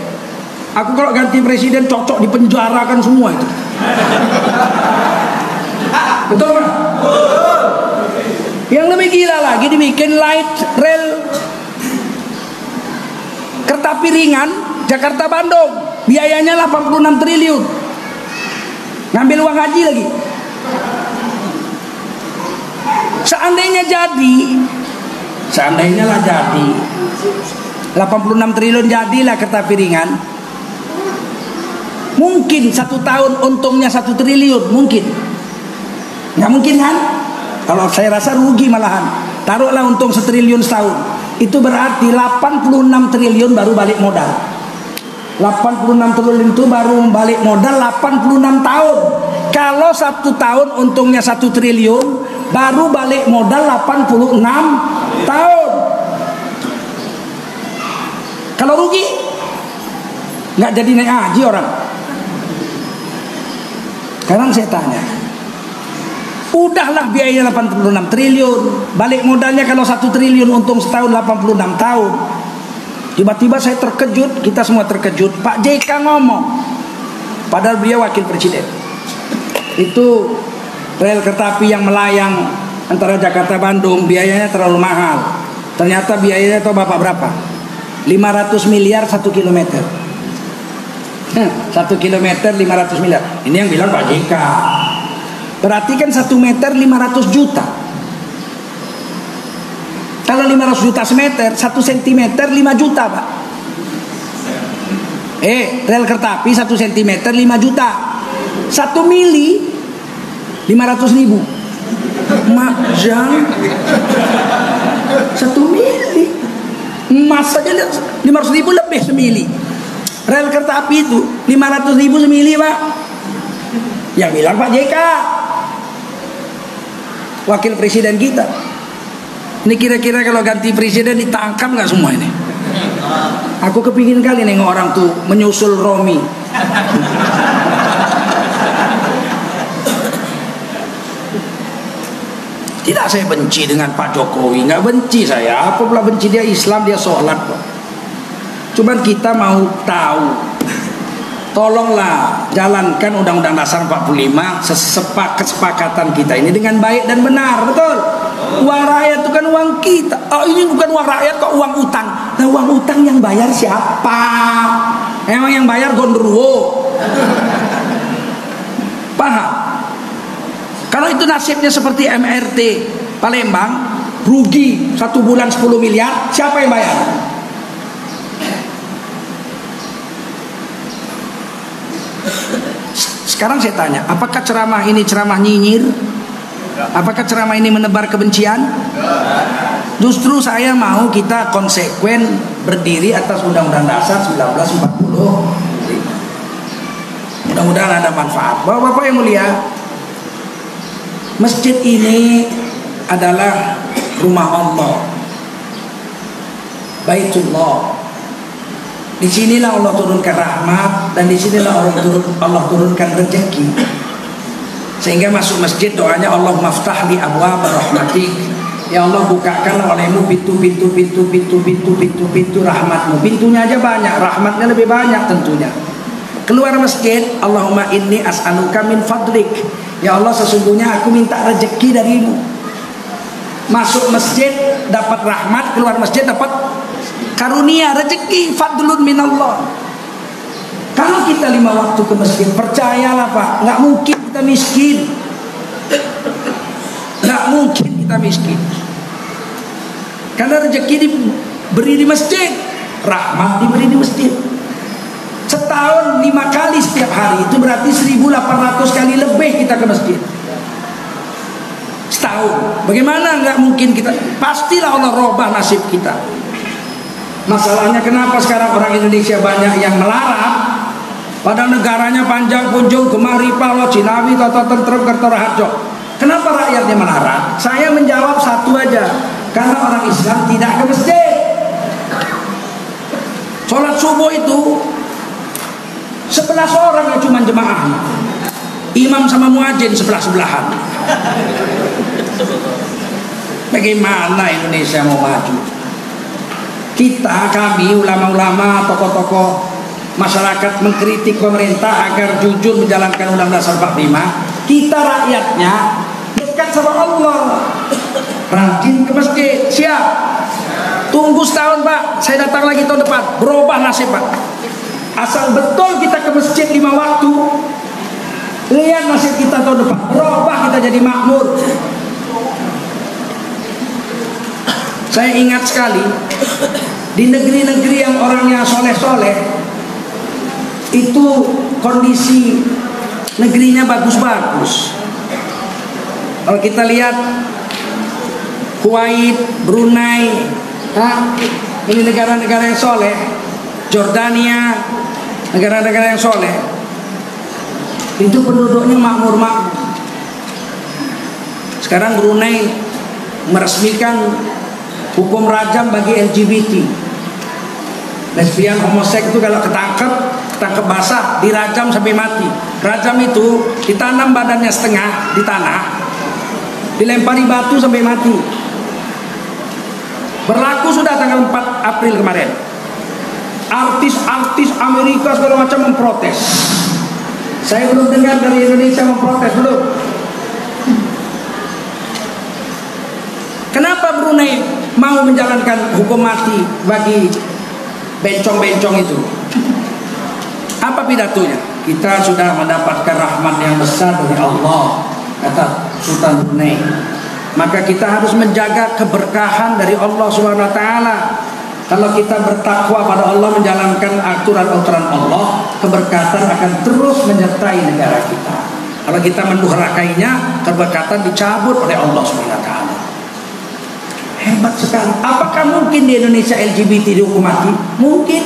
Aku kalau ganti presiden cocok dipenjarakan semua itu. Betul kan? Yang lebih gila lagi dibikin light rail kertapi ringan Jakarta Bandung, biayanya 86 triliun. Ngambil uang haji lagi. Seandainya lah jadi 86 triliun jadilah kertapi ringan. Mungkin 1 tahun untungnya 1 triliun, mungkin. Nggak mungkin kan? Kalau saya rasa rugi malahan. Taruhlah untung 1 triliun setahun. Itu berarti 86 triliun baru balik modal. 86 triliun itu baru balik modal 86 tahun. Kalau 1 tahun untungnya 1 triliun, baru balik modal 86 tahun. Kalau rugi, nggak jadi naik haji orang. Sekarang saya tanya, udahlah biayanya 86 triliun, balik modalnya kalau 1 triliun untung setahun 86 tahun. Tiba-tiba saya terkejut, kita semua terkejut. Pak JK ngomong, padahal beliau wakil presiden, itu rel kertapi yang melayang antara Jakarta Bandung biayanya terlalu mahal. Ternyata biayanya tahu Bapak berapa? 500 miliar 1 kilometer. 1 kilometer 500 miliar. Ini yang bilang Pak JK. Berarti kan 1 meter 500 juta. Kalau 500 juta semeter, 1 sentimeter 5 juta Pak. Rel kertapi 1 sentimeter 5 juta. 1 mili 500 ribu. Makjang 1 mili. Emas saja 500 ribu lebih semili. Rel kertapi itu 500 ribu semili Pak. Yang bilang Pak JK, wakil presiden kita. Ini kira-kira kalau ganti presiden ditangkap nggak semua ini? Aku kepingin kali nengok orang tuh menyusul Romi. Tidak saya benci dengan Pak Jokowi, nggak benci saya. Apa pula benci, dia Islam, dia sholat kok. Cuman kita mau tahu, tolonglah jalankan Undang-Undang Dasar 45 kesepakatan kita ini dengan baik dan benar, betul? Uang rakyat itu kan uang kita. Oh, ini bukan uang rakyat kok, uang utang. Nah, uang utang yang bayar siapa? Emang yang bayar gondoruo? Paham? Kalau itu nasibnya seperti MRT Palembang, rugi 1 bulan 10 miliar, siapa yang bayar? Sekarang saya tanya, apakah ceramah ini ceramah nyinyir? Apakah ceramah ini menebar kebencian? Justru saya mau kita konsekuen berdiri atas Undang-Undang Dasar 1945. Mudah-mudahan ada manfaat. Bapak-bapak yang mulia, masjid ini adalah rumah Allah, Baitullah. Disinilah Allah turunkan rahmat, dan disinilah Allah turunkan rezeki. Sehingga masuk masjid doanya, Allahumma ftah li abwaab rahmatik. Ya Allah, bukakan olehmu pintu rahmatmu. Pintunya aja banyak, rahmatnya lebih banyak tentunya. Keluar masjid, Allahumma inni as'aluka min fadlik. Ya Allah, sesungguhnya aku minta rezeki darimu. Masuk masjid dapat rahmat, keluar masjid dapat karunia, rezeki, fadlun minallah. Kalau kita 5 waktu ke masjid, percayalah Pak, nggak mungkin kita miskin. Nggak mungkin kita miskin. Karena rezeki diberi di masjid, rahmat diberi di masjid. Setahun 5 kali setiap hari, itu berarti 1800 kali lebih kita ke masjid. Setahun, bagaimana nggak mungkin kita? Pastilah Allah robah nasib kita. Masalahnya kenapa sekarang orang Indonesia banyak yang melarat, padahal negaranya panjang kunjung kemari Palo, Cinawi, Toto Tentrem, Kertoraharjo. Kenapa rakyatnya melarat? Saya menjawab satu aja, karena orang Islam tidak ke masjid. Sholat subuh itu 11 orang yang cuma jemaahnya, imam sama muadzin sebelah-sebelahan. Bagaimana Indonesia mau maju? Kami ulama-ulama, tokoh-tokoh masyarakat mengkritik pemerintah agar jujur menjalankan Undang-Undang Dasar 45. Kita rakyatnya dekat sama Allah, rajin ke masjid, siap. Tunggu setahun Pak, saya datang lagi tahun depan, berubah nasib Pak. Asal betul kita ke masjid 5 waktu, lihat nasib kita tahun depan, berubah, kita jadi makmur. Saya ingat sekali, di negeri-negeri yang orangnya soleh-soleh, itu kondisi negerinya bagus-bagus. Kalau kita lihat Kuwait, Brunei, ini negara-negara yang soleh, Jordania, negara-negara yang soleh, itu penduduknya makmur-makmur. Sekarang Brunei meresmikan hukum rajam bagi LGBT, lesbian, homoseks itu kalau ketangkep basah dirajam sampai mati. Rajam itu ditanam badannya setengah di tanah, dilempari batu sampai mati. Berlaku sudah tanggal 4 April kemarin. Artis-artis Amerika segala macam memprotes. Saya belum dengar dari Indonesia memprotes, belum. Kenapa Brunei mau menjalankan hukum mati bagi bencong-bencong itu? Apa pidatonya? Kita sudah mendapatkan rahmat yang besar dari Allah, kata Sultan Brunei. Maka kita harus menjaga keberkahan dari Allah Subhanahu wa taala. Kalau kita bertakwa pada Allah, menjalankan aturan-aturan Allah, keberkatan akan terus menyertai negara kita. Kalau kita mendurhakainya, keberkatan dicabut oleh Allah Subhanahu wa taala. Hebat sekali. Apakah mungkin di Indonesia LGBT dihukum mati? Mungkin.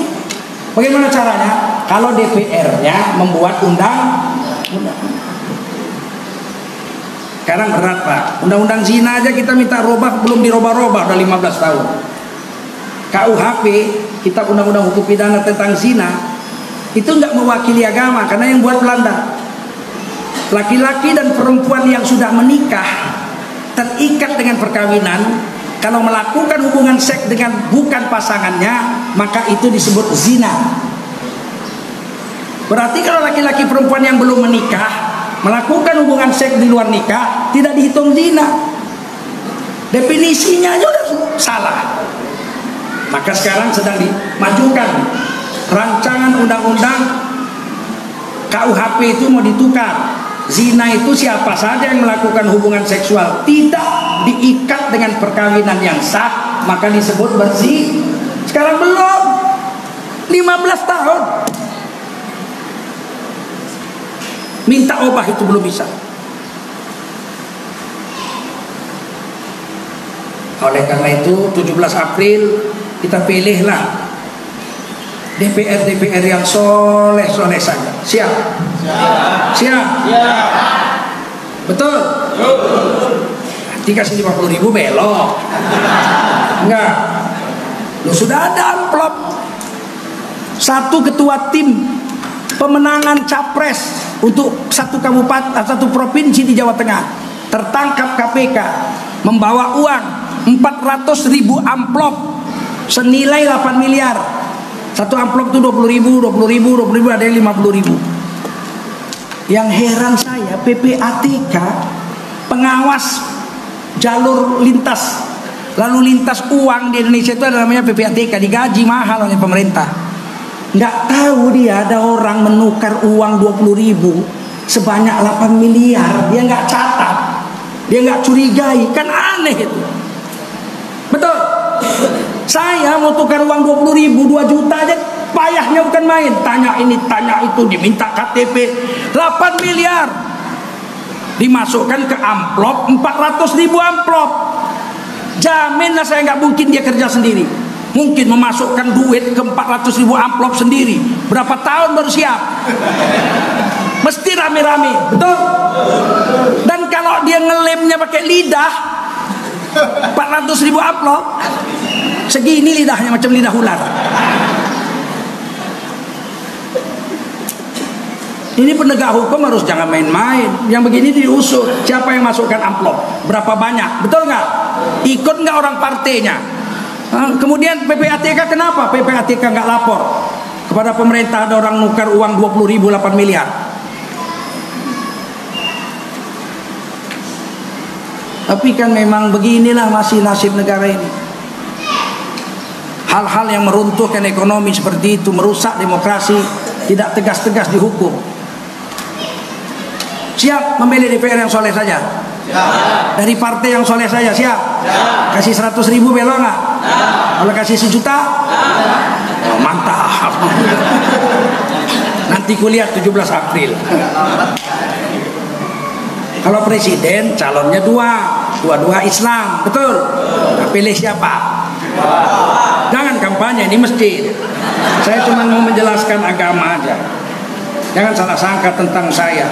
Bagaimana caranya? Kalau DPR-nya membuat undang. Sekarang berat Pak. Undang-undang zina aja kita minta robah, belum dirobah-robah udah 15 tahun. KUHP kitab undang-undang hukum pidana tentang zina itu nggak mewakili agama, karena yang buat Belanda. Laki-laki dan perempuan yang sudah menikah terikat dengan perkawinan, kalau melakukan hubungan seks dengan bukan pasangannya, maka itu disebut zina. Berarti kalau laki-laki perempuan yang belum menikah melakukan hubungan seks di luar nikah, tidak dihitung zina. Definisinya aja udah salah. Maka sekarang sedang dimajukan rancangan undang-undang KUHP itu mau ditukar. Zina itu siapa saja yang melakukan hubungan seksual tidak diikat dengan perkawinan yang sah, maka disebut berzina. Sekarang belum 15 tahun minta obah itu belum bisa. Oleh karena itu 17 April kita pilihlah DPR yang soleh-soleh saja. Siap? Siap? Betul? Nanti kasih 50.000 belok. Enggak. Loh, sudah ada amplop. Satu ketua tim pemenangan capres untuk satu kabupaten, satu provinsi di Jawa Tengah tertangkap KPK membawa uang 400.000 amplop senilai 8 miliar. Satu amplop itu 20.000, ada yang 50.000. Yang heran saya, PPATK, pengawas jalur lintas lalu lintas uang di Indonesia itu ada namanya PPATK, digaji mahal oleh pemerintah. Nggak tahu dia ada orang menukar uang 20.000 sebanyak 8 miliar, dia nggak catat, dia nggak curigai, kan aneh itu. Betul? Saya mau tukar uang 20.000, 2 juta aja payahnya bukan main. Tanya ini, tanya itu, diminta KTP. 8 miliar dimasukkan ke amplop, 400.000 amplop. Jaminlah saya nggak mungkin dia kerja sendiri. Mungkin memasukkan duit ke 400.000 amplop sendiri. Berapa tahun baru siap? Mesti rame-rame, betul? Dan kalau dia ngelemnya pakai lidah, 400.000 amplop, segini lidahnya macam lidah ular. Ini penegak hukum harus jangan main-main. Yang begini diusut. Siapa yang masukkan amplop? Berapa banyak? Betul nggak? Ikut nggak orang partainya? Kemudian PPATK, kenapa PPATK nggak lapor kepada pemerintah ada orang nukar uang 20.000 8 miliar? Tapi kan memang beginilah masih nasib negara ini. Hal-hal yang meruntuhkan ekonomi seperti itu, merusak demokrasi, tidak tegas-tegas dihukum. Siap memilih DPR yang soleh saja? Siap. Dari partai yang soleh saja, siap? Siap. Kasih 100.000 belok nggak? Kalau kasih 1 juta? Oh, mantap. Nanti kuliah 17 April. Kalau presiden calonnya dua Islam, betul? Nah, pilih siapa? Jangan kampanye, ini masjid. Saya cuma mau menjelaskan agama aja. Jangan salah sangka tentang saya.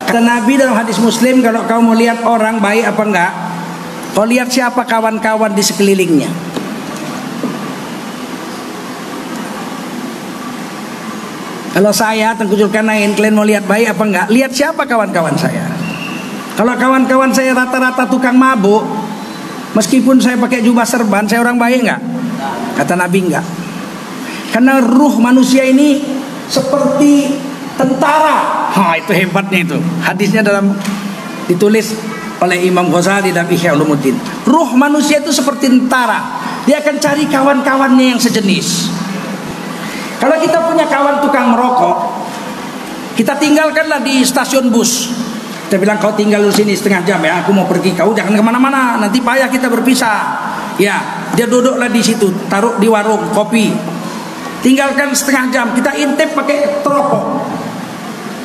Kata Nabi dalam hadis Muslim, kalau kau mau lihat orang baik apa enggak, kau lihat siapa kawan-kawan di sekelilingnya. Kalau saya Tengku Zulkarnain, kalian mau lihat baik apa enggak, lihat siapa kawan-kawan saya. Kalau kawan-kawan saya rata-rata tukang mabuk, meskipun saya pakai jubah serban, saya orang baik enggak? Kata Nabi enggak. Karena ruh manusia ini seperti tentara. Itu hebatnya itu. Hadisnya ditulis oleh Imam Ghazali dalam Ihya Ulumuddin. Ruh manusia itu seperti tentara. Dia akan cari kawan-kawannya yang sejenis. Kalau kita punya kawan tukang merokok, kita tinggalkanlah di stasiun bus. Kita bilang, kau tinggal di sini setengah jam ya, aku mau pergi, kau jangan kemana-mana, nanti payah kita berpisah. Ya, dia duduklah di situ, taruh di warung kopi. Tinggalkan setengah jam, kita intip pakai teropong.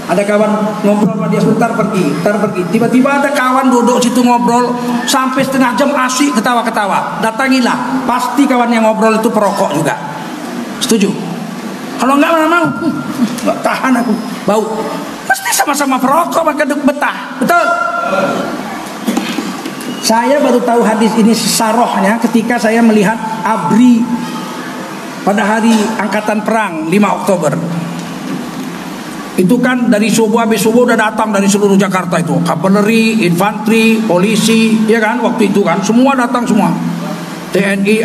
Ada kawan ngobrol sama dia sebentar pergi. Tiba-tiba ada kawan duduk situ ngobrol sampai setengah jam asik ketawa-ketawa. Datangilah, pasti kawan yang ngobrol itu perokok juga. Setuju? Kalau enggak mau, enggak tahan aku, bau. Pasti sama-sama perokok maka betah. Betul? Saya baru tahu hadis ini sarohnya ketika saya melihat ABRI pada hari Angkatan Perang 5 Oktober. Itu kan dari subuh, habis subuh udah datang dari seluruh Jakarta itu, kavaleri, infanteri, polisi, ya kan, waktu itu kan semua datang semua. TNI,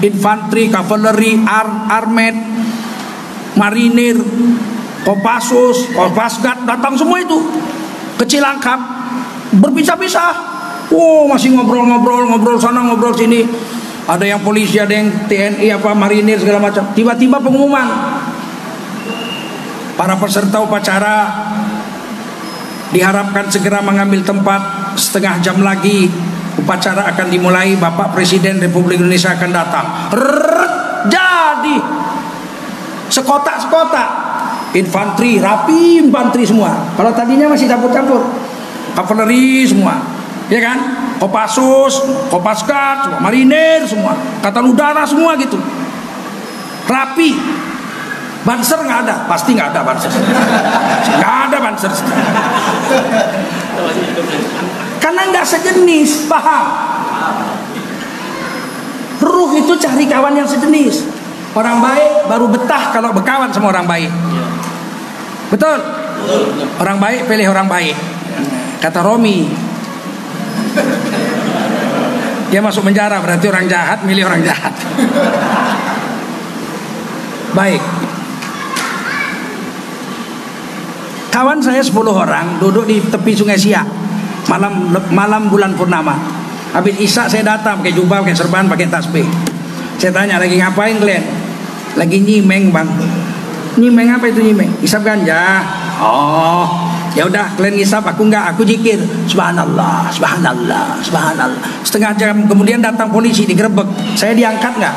infanteri, kavaleri, armet, marinir, Kopassus, Kopasgat, datang semua itu ke Cilangkap, berpisah-pisah. Oh, masih ngobrol sana, ngobrol sini. Ada yang polisi, ada yang TNI, marinir, segala macam. Tiba-tiba pengumuman, para peserta upacara diharapkan segera mengambil tempat. Setengah jam lagi upacara akan dimulai. Bapak Presiden Republik Indonesia akan datang. Jadi sekotak-sekotak infanteri, rapi infanteri semua. Kalau tadinya masih campur-campur, kavaleri semua, ya kan? Kopassus, Kopasgat, semua, marinir semua, Angkatan Udara semua gitu. Rapi. Banser nggak ada, pasti nggak ada banser. Nggak ada banser. Karena nggak sejenis, paham? Ruh itu cari kawan yang sejenis. Orang baik baru betah kalau berkawan sama orang baik. Betul? Orang baik pilih orang baik. Kata Romi. Dia masuk penjara, berarti orang jahat milih orang jahat. Baik. Kawan saya 10 orang duduk di tepi Sungai Siak. Malam bulan purnama. Habis Isya saya datang pakai jubah, pakai serban, pakai tasbih. Saya tanya, lagi ngapain kalian? Lagi nyimeng, Bang. Nyimeng apa itu nyimeng? Hisap ganja. Oh, ya udah kalian hisap, aku enggak, aku zikir. Subhanallah, subhanallah, subhanallah. Setengah jam kemudian datang polisi, digerebek. Saya diangkat enggak?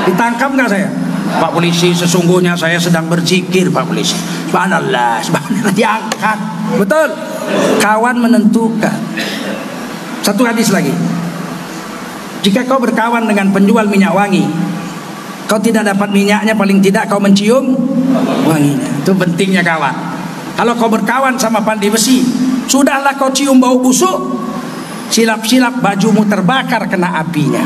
Ditangkap enggak saya? Pak polisi, sesungguhnya saya sedang berzikir, Pak polisi. Subhanallah, subhanallah, diangkat. Betul? Kawan menentukan. Satu hadis lagi. Jika kau berkawan dengan penjual minyak wangi, kau tidak dapat minyaknya, paling tidak kau mencium wanginya. Itu pentingnya kawan. Kalau kau berkawan sama pandai besi, sudahlah kau cium bau busuk, silap-silap bajumu terbakar kena apinya.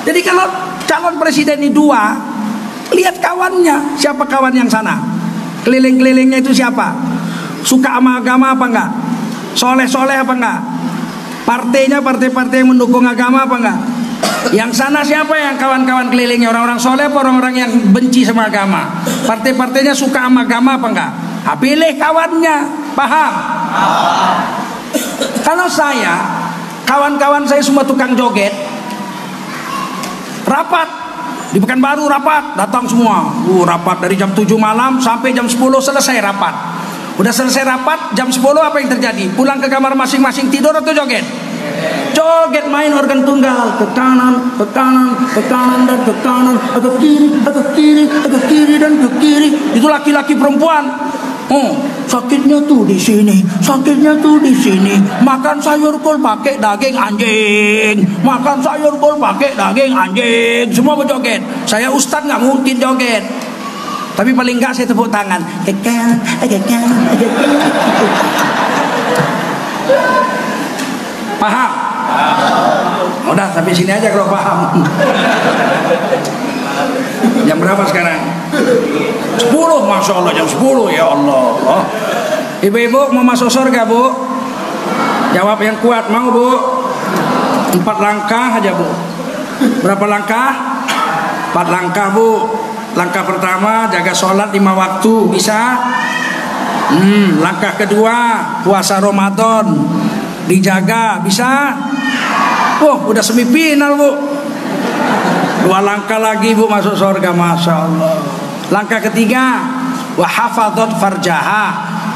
Jadi kalau calon presiden ini 2, lihat kawannya. Siapa kawan yang sana? Keliling-kelilingnya itu siapa? Suka sama agama apa enggak? Soleh-soleh apa enggak? Partainya partai-partai yang mendukung agama apa enggak? Yang sana siapa yang kawan-kawan kelilingnya? Orang-orang soleh apa orang-orang yang benci sama agama? Partai-partainya suka sama agama apa enggak? Pilih kawannya, paham? Kalau saya, kawan-kawan saya semua tukang joget, rapat di Pekanbaru, rapat, datang semua. Rapat dari jam 7 malam sampai jam 10 selesai rapat. Udah selesai rapat, jam 10 apa yang terjadi? Pulang ke kamar masing-masing, tidur atau joget? Joget, main organ tunggal, ke kanan, ke kanan, ke kanan dan ke kanan, ke kiri, ke kiri, ke kiri dan ke kiri. Itu laki-laki perempuan. Oh, sakitnya tuh di sini, sakitnya tuh di sini. Makan sayur kol pakai daging anjing, makan sayur kol pakai daging anjing. Semua berjoget. Saya ustadz nggak mungkin joget. Tapi paling enggak saya tepuk tangan. Ke kanan, ke kanan, ke kiri. Paham? Udah sampai sini aja kalau paham. Jam berapa sekarang? 10, Masya Allah, jam 10, ya Allah. Ibu-ibu mau masuk surga, Bu? Jawab yang kuat, mau, Bu? 4 langkah aja, Bu. Berapa langkah? 4 langkah, Bu. Langkah pertama, jaga sholat 5 waktu, bisa? Langkah kedua, puasa Ramadan dijaga, bisa? Udah semifinal, Bu. 2 langkah lagi, Bu, masuk surga, Masya Allah. Langkah ketiga, wahafadhat farjaha,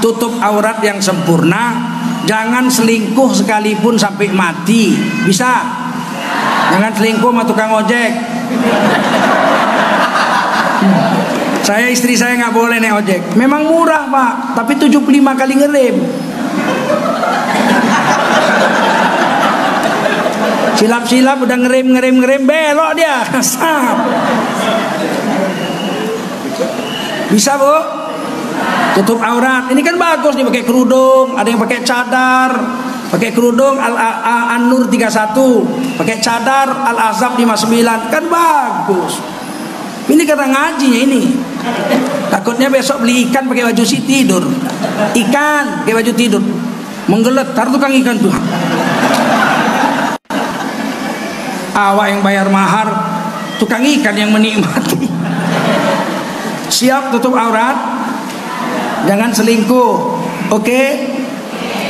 tutup aurat yang sempurna, jangan selingkuh sekalipun sampai mati, bisa? Jangan selingkuh sama tukang ojek. Saya, istri saya nggak boleh naik ojek. Memang murah, Pak, tapi 75 kali ngerem. Silap-silap udah ngerem, belok dia. Stop. Bisa, Bu? Tutup aurat. Ini kan bagus nih, pakai kerudung, ada yang pakai cadar. pakai kerudung An-Nur 31, pakai cadar Al-Ahzab 59, kan bagus. Ini karena ngajinya ini. Takutnya besok beli ikan pakai baju si tidur. Ikan pakai baju tidur. Menggeletar tukang ikan tuh. Awak yang bayar mahar, tukang ikan yang menikmati. Siap tutup aurat, jangan selingkuh. Oke?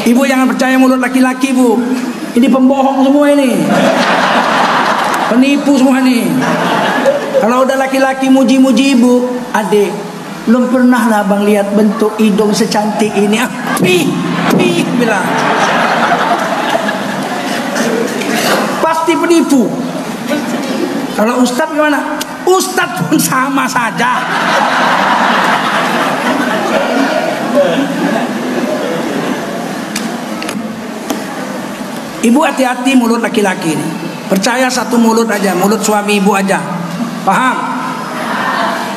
Ibu jangan percaya mulut laki-laki, Bu. Ini pembohong semua ini. Penipu semua nih. Kalau udah laki-laki muji-muji ibu, adik, belum pernah lah bang lihat bentuk hidung secantik ini. Pih bilang. Pasti penipu. Kalau ustadz gimana? Ustadz pun sama saja. Ibu hati-hati mulut laki-laki ini. Percaya satu mulut aja, mulut suami ibu aja. Paham?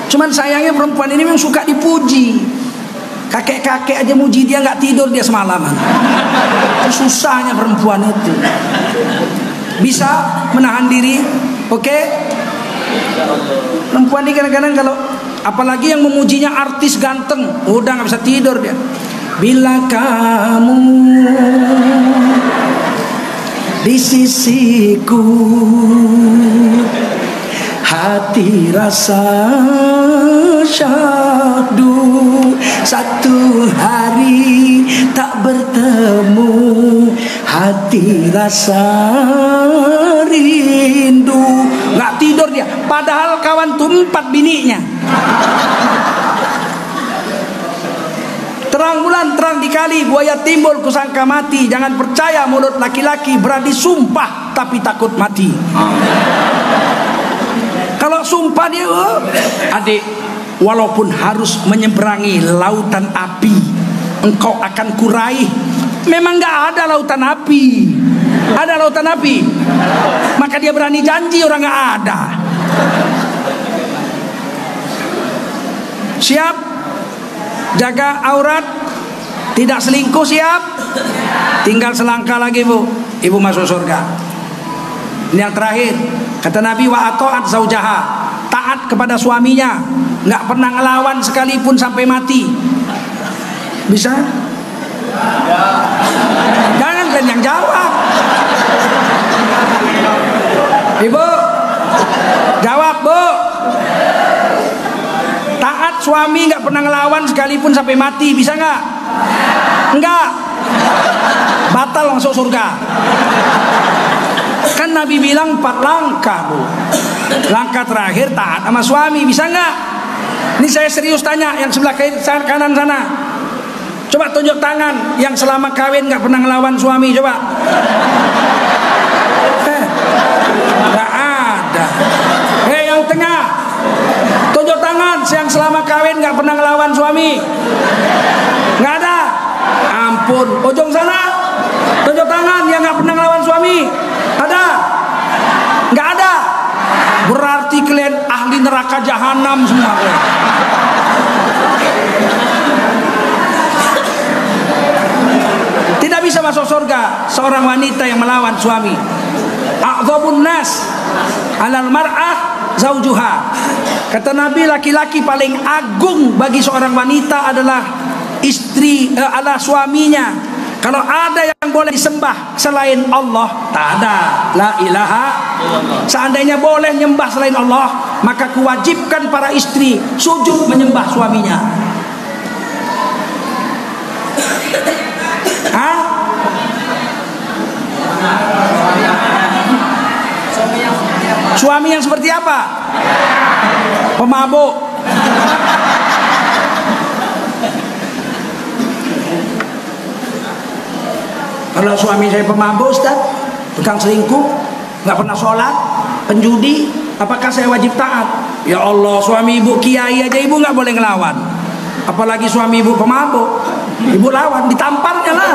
Cuman sayangnya perempuan ini memang suka dipuji. Kakek-kakek aja muji dia, nggak tidur dia semalaman. Susahnya perempuan itu. Bisa menahan diri, oke? Perempuan ini kadang-kadang kalau apalagi yang memujinya artis ganteng, udah nggak bisa tidur dia. Bila kamu di sisiku, hati rasa syahdu, satu hari tak bertemu, hati rasa rindu. Nggak tidur dia, padahal kawan tuh 4 bininya. Terang bulan, terang dikali, buaya timbul kusangka mati. Jangan percaya mulut laki-laki, berani sumpah tapi takut mati. Kalau sumpah dia, adik, walaupun harus menyeberangi lautan api, engkau akan kuraih. Memang gak ada lautan api. Ada lautan api, maka dia berani janji orang gak ada. Siap? Jaga aurat, tidak selingkuh, siap? Tinggal selangkah lagi, Bu. Ibu masuk surga. Ini yang terakhir. Kata Nabi, wa ato'at zaujaha, taat kepada suaminya, nggak pernah ngelawan sekalipun sampai mati. Bisa? Jangan kan yang jawab. Ibu, jawab, Bu. Taat suami nggak pernah ngelawan sekalipun sampai mati, bisa nggak? Enggak. Batal masuk surga. Kan Nabi bilang 4 langkah, Bu. Langkah terakhir taat sama suami, bisa nggak? Ini saya serius tanya, yang sebelah kanan sana. Coba tunjuk tangan yang selama kawin nggak pernah ngelawan suami, coba. Nggak ada. Yang tengah, tunjuk tangan yang selama kawin nggak pernah ngelawan suami. Nggak ada. Ampun. Ujung sana, tunjuk tangan yang nggak pernah ngelawan suami. Ada? Nggak ada. Berarti kalian ahli neraka jahanam semua. Tidak bisa masuk surga seorang wanita yang melawan suami. A'dzabun nas 'alal mar'ah zaujuha. Kata Nabi, laki-laki paling agung bagi seorang wanita adalah istri, adalah suaminya. Kalau ada yang boleh disembah selain Allah, tak ada. La ilaha. Seandainya boleh nyembah selain Allah, maka kewajiban para istri sujud menyembah suaminya. Hah? Suami yang seperti apa? Pemabuk. Kalau suami saya pemabuk, Ustaz, tukang selingkuh, nggak pernah sholat, penjudi, apakah saya wajib taat? Ya Allah, suami ibu kiai aja ibu nggak boleh ngelawan, apalagi suami ibu pemabuk. Ibu lawan, ditamparnya lah.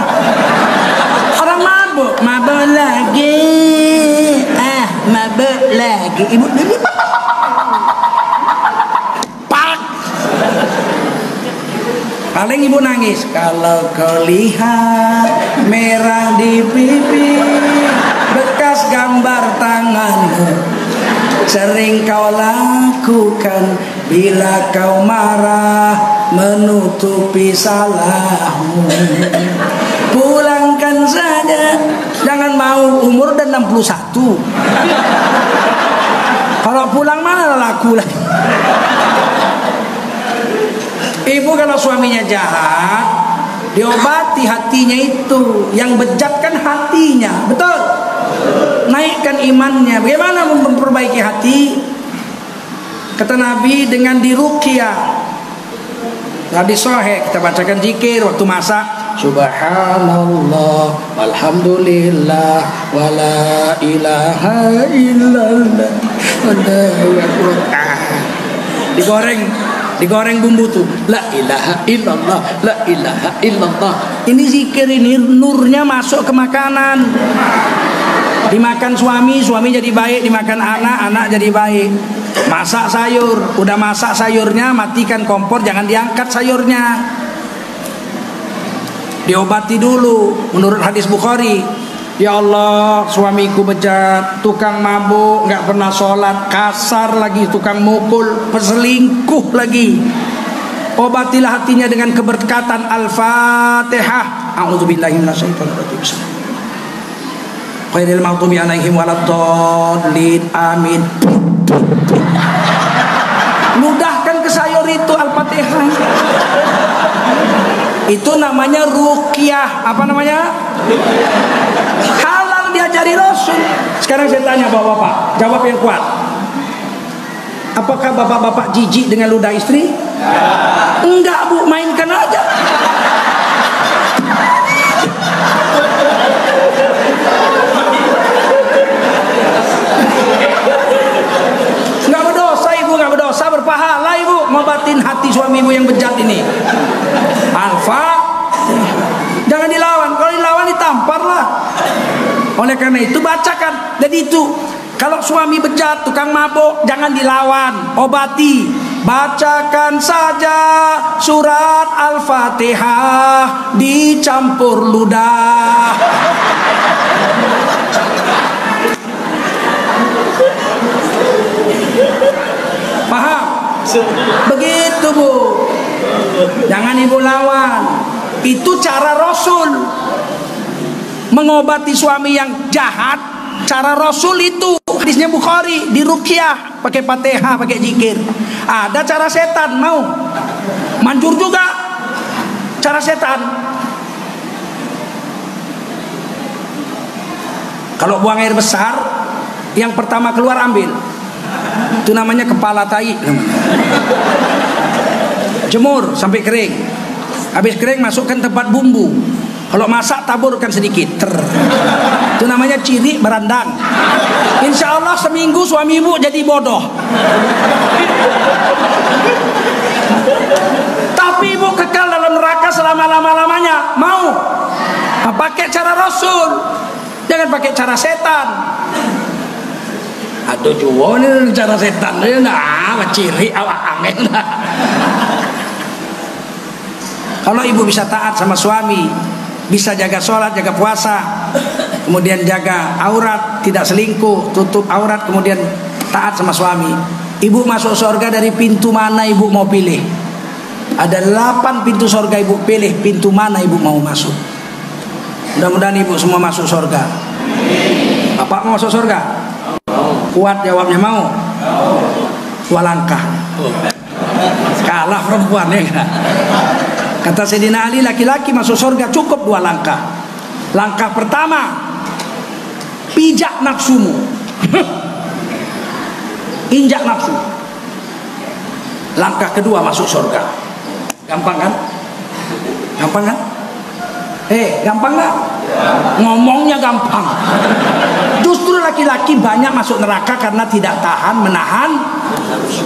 Orang mabuk, mabuk lagi, mabuk lagi. Ibu, pak. Paling ibu nangis. Kalau kau lihat merah di pipi, bekas gambar tanganmu, sering kau lakukan bila kau marah, menutupi salahmu. Pulangkan saja, jangan mau, umur udah 61. Kalau pulang mana laku lagi. Ibu kalau suaminya jahat, diobati hatinya itu. Yang bejat kan hatinya, betul? Naikkan imannya. Bagaimana memperbaiki hati? Kata Nabi, dengan diruqyah. Hadis sahih, kita bacakan zikir waktu masak. Subhanallah, walhamdulillah, wala ilaha illallah, wallahu akbar. Digoreng bumbu tuh. La ilaha illallah, la ilaha illallah. Ini zikir, ini nurnya masuk ke makanan. Dimakan suami, suami jadi baik. Dimakan anak, anak jadi baik. Masak sayur, udah masak sayurnya, matikan kompor, jangan diangkat sayurnya. Diobati dulu menurut hadis Bukhari. Ya Allah, suamiku bejat, tukang mabuk, nggak pernah sholat, kasar lagi, tukang mukul, peselingkuh lagi. Obatilah hatinya dengan keberkatan Al-Fatihah. A'udzubillahi minasyaitonir rajim. Ghairil maghdubi 'alaihim waladdallin. Amin. Ludahkan ke sayur itu Al-Fatihah. Itu namanya ruqyah. Apa namanya? Halal diajari Rasul. Sekarang saya tanya bapak-bapak, jawab yang kuat. Apakah bapak-bapak jijik dengan ludah istri? Enggak bu, mainkan aja. Enggak berdosa ibu, enggak berdosa, berpahala ibu ngobatin hati suami ibu yang bejat ini. Alfa, jangan dilawan. Kalau dilawan ditampar lah. Oleh karena itu bacakan. Jadi itu kalau suami bejat, tukang mabuk, jangan dilawan, obati. Bacakan saja surat Al-Fatihah dicampur ludah. Paham? Begitu bu. Jangan ibu lawan. Itu cara Rasul mengobati suami yang jahat. Cara Rasul itu hadisnya Bukhari, diruqyah pakai Fatihah, pakai zikir. Ada cara setan, mau manjur juga cara setan. Kalau buang air besar, yang pertama keluar ambil. Itu namanya kepala tai. Jemur sampai kering. Habis kering masukkan tempat bumbu. Kalau masak taburkan sedikit. Itu namanya ciri berandang. Insya Allah seminggu suami ibu jadi bodoh. Tapi ibu kekal dalam neraka selama-lamanya. Mau? Nah, pakai cara Rasul. Jangan pakai cara setan. Aduh jual ini cara setan. Nah, ciri awak angin. Kalau ibu bisa taat sama suami, bisa jaga sholat, jaga puasa, kemudian jaga aurat, tidak selingkuh, tutup aurat, kemudian taat sama suami, ibu masuk surga dari pintu mana ibu mau pilih? Ada 8 pintu surga, ibu pilih pintu mana ibu mau masuk. Mudah-mudahan ibu semua masuk surga. Bapak mau masuk surga? Kuat jawabnya, mau? 2 langkah. Kalah perempuan ya enggak? Kata Sayyidina Ali, laki-laki masuk surga cukup 2 langkah. Langkah pertama, pijak nafsumu. Injak nafsu. Langkah kedua masuk surga. Gampang kan? Gampang kan? Gampang gak? Ngomongnya gampang. Justru laki-laki banyak masuk neraka karena tidak tahan menahan nafsu.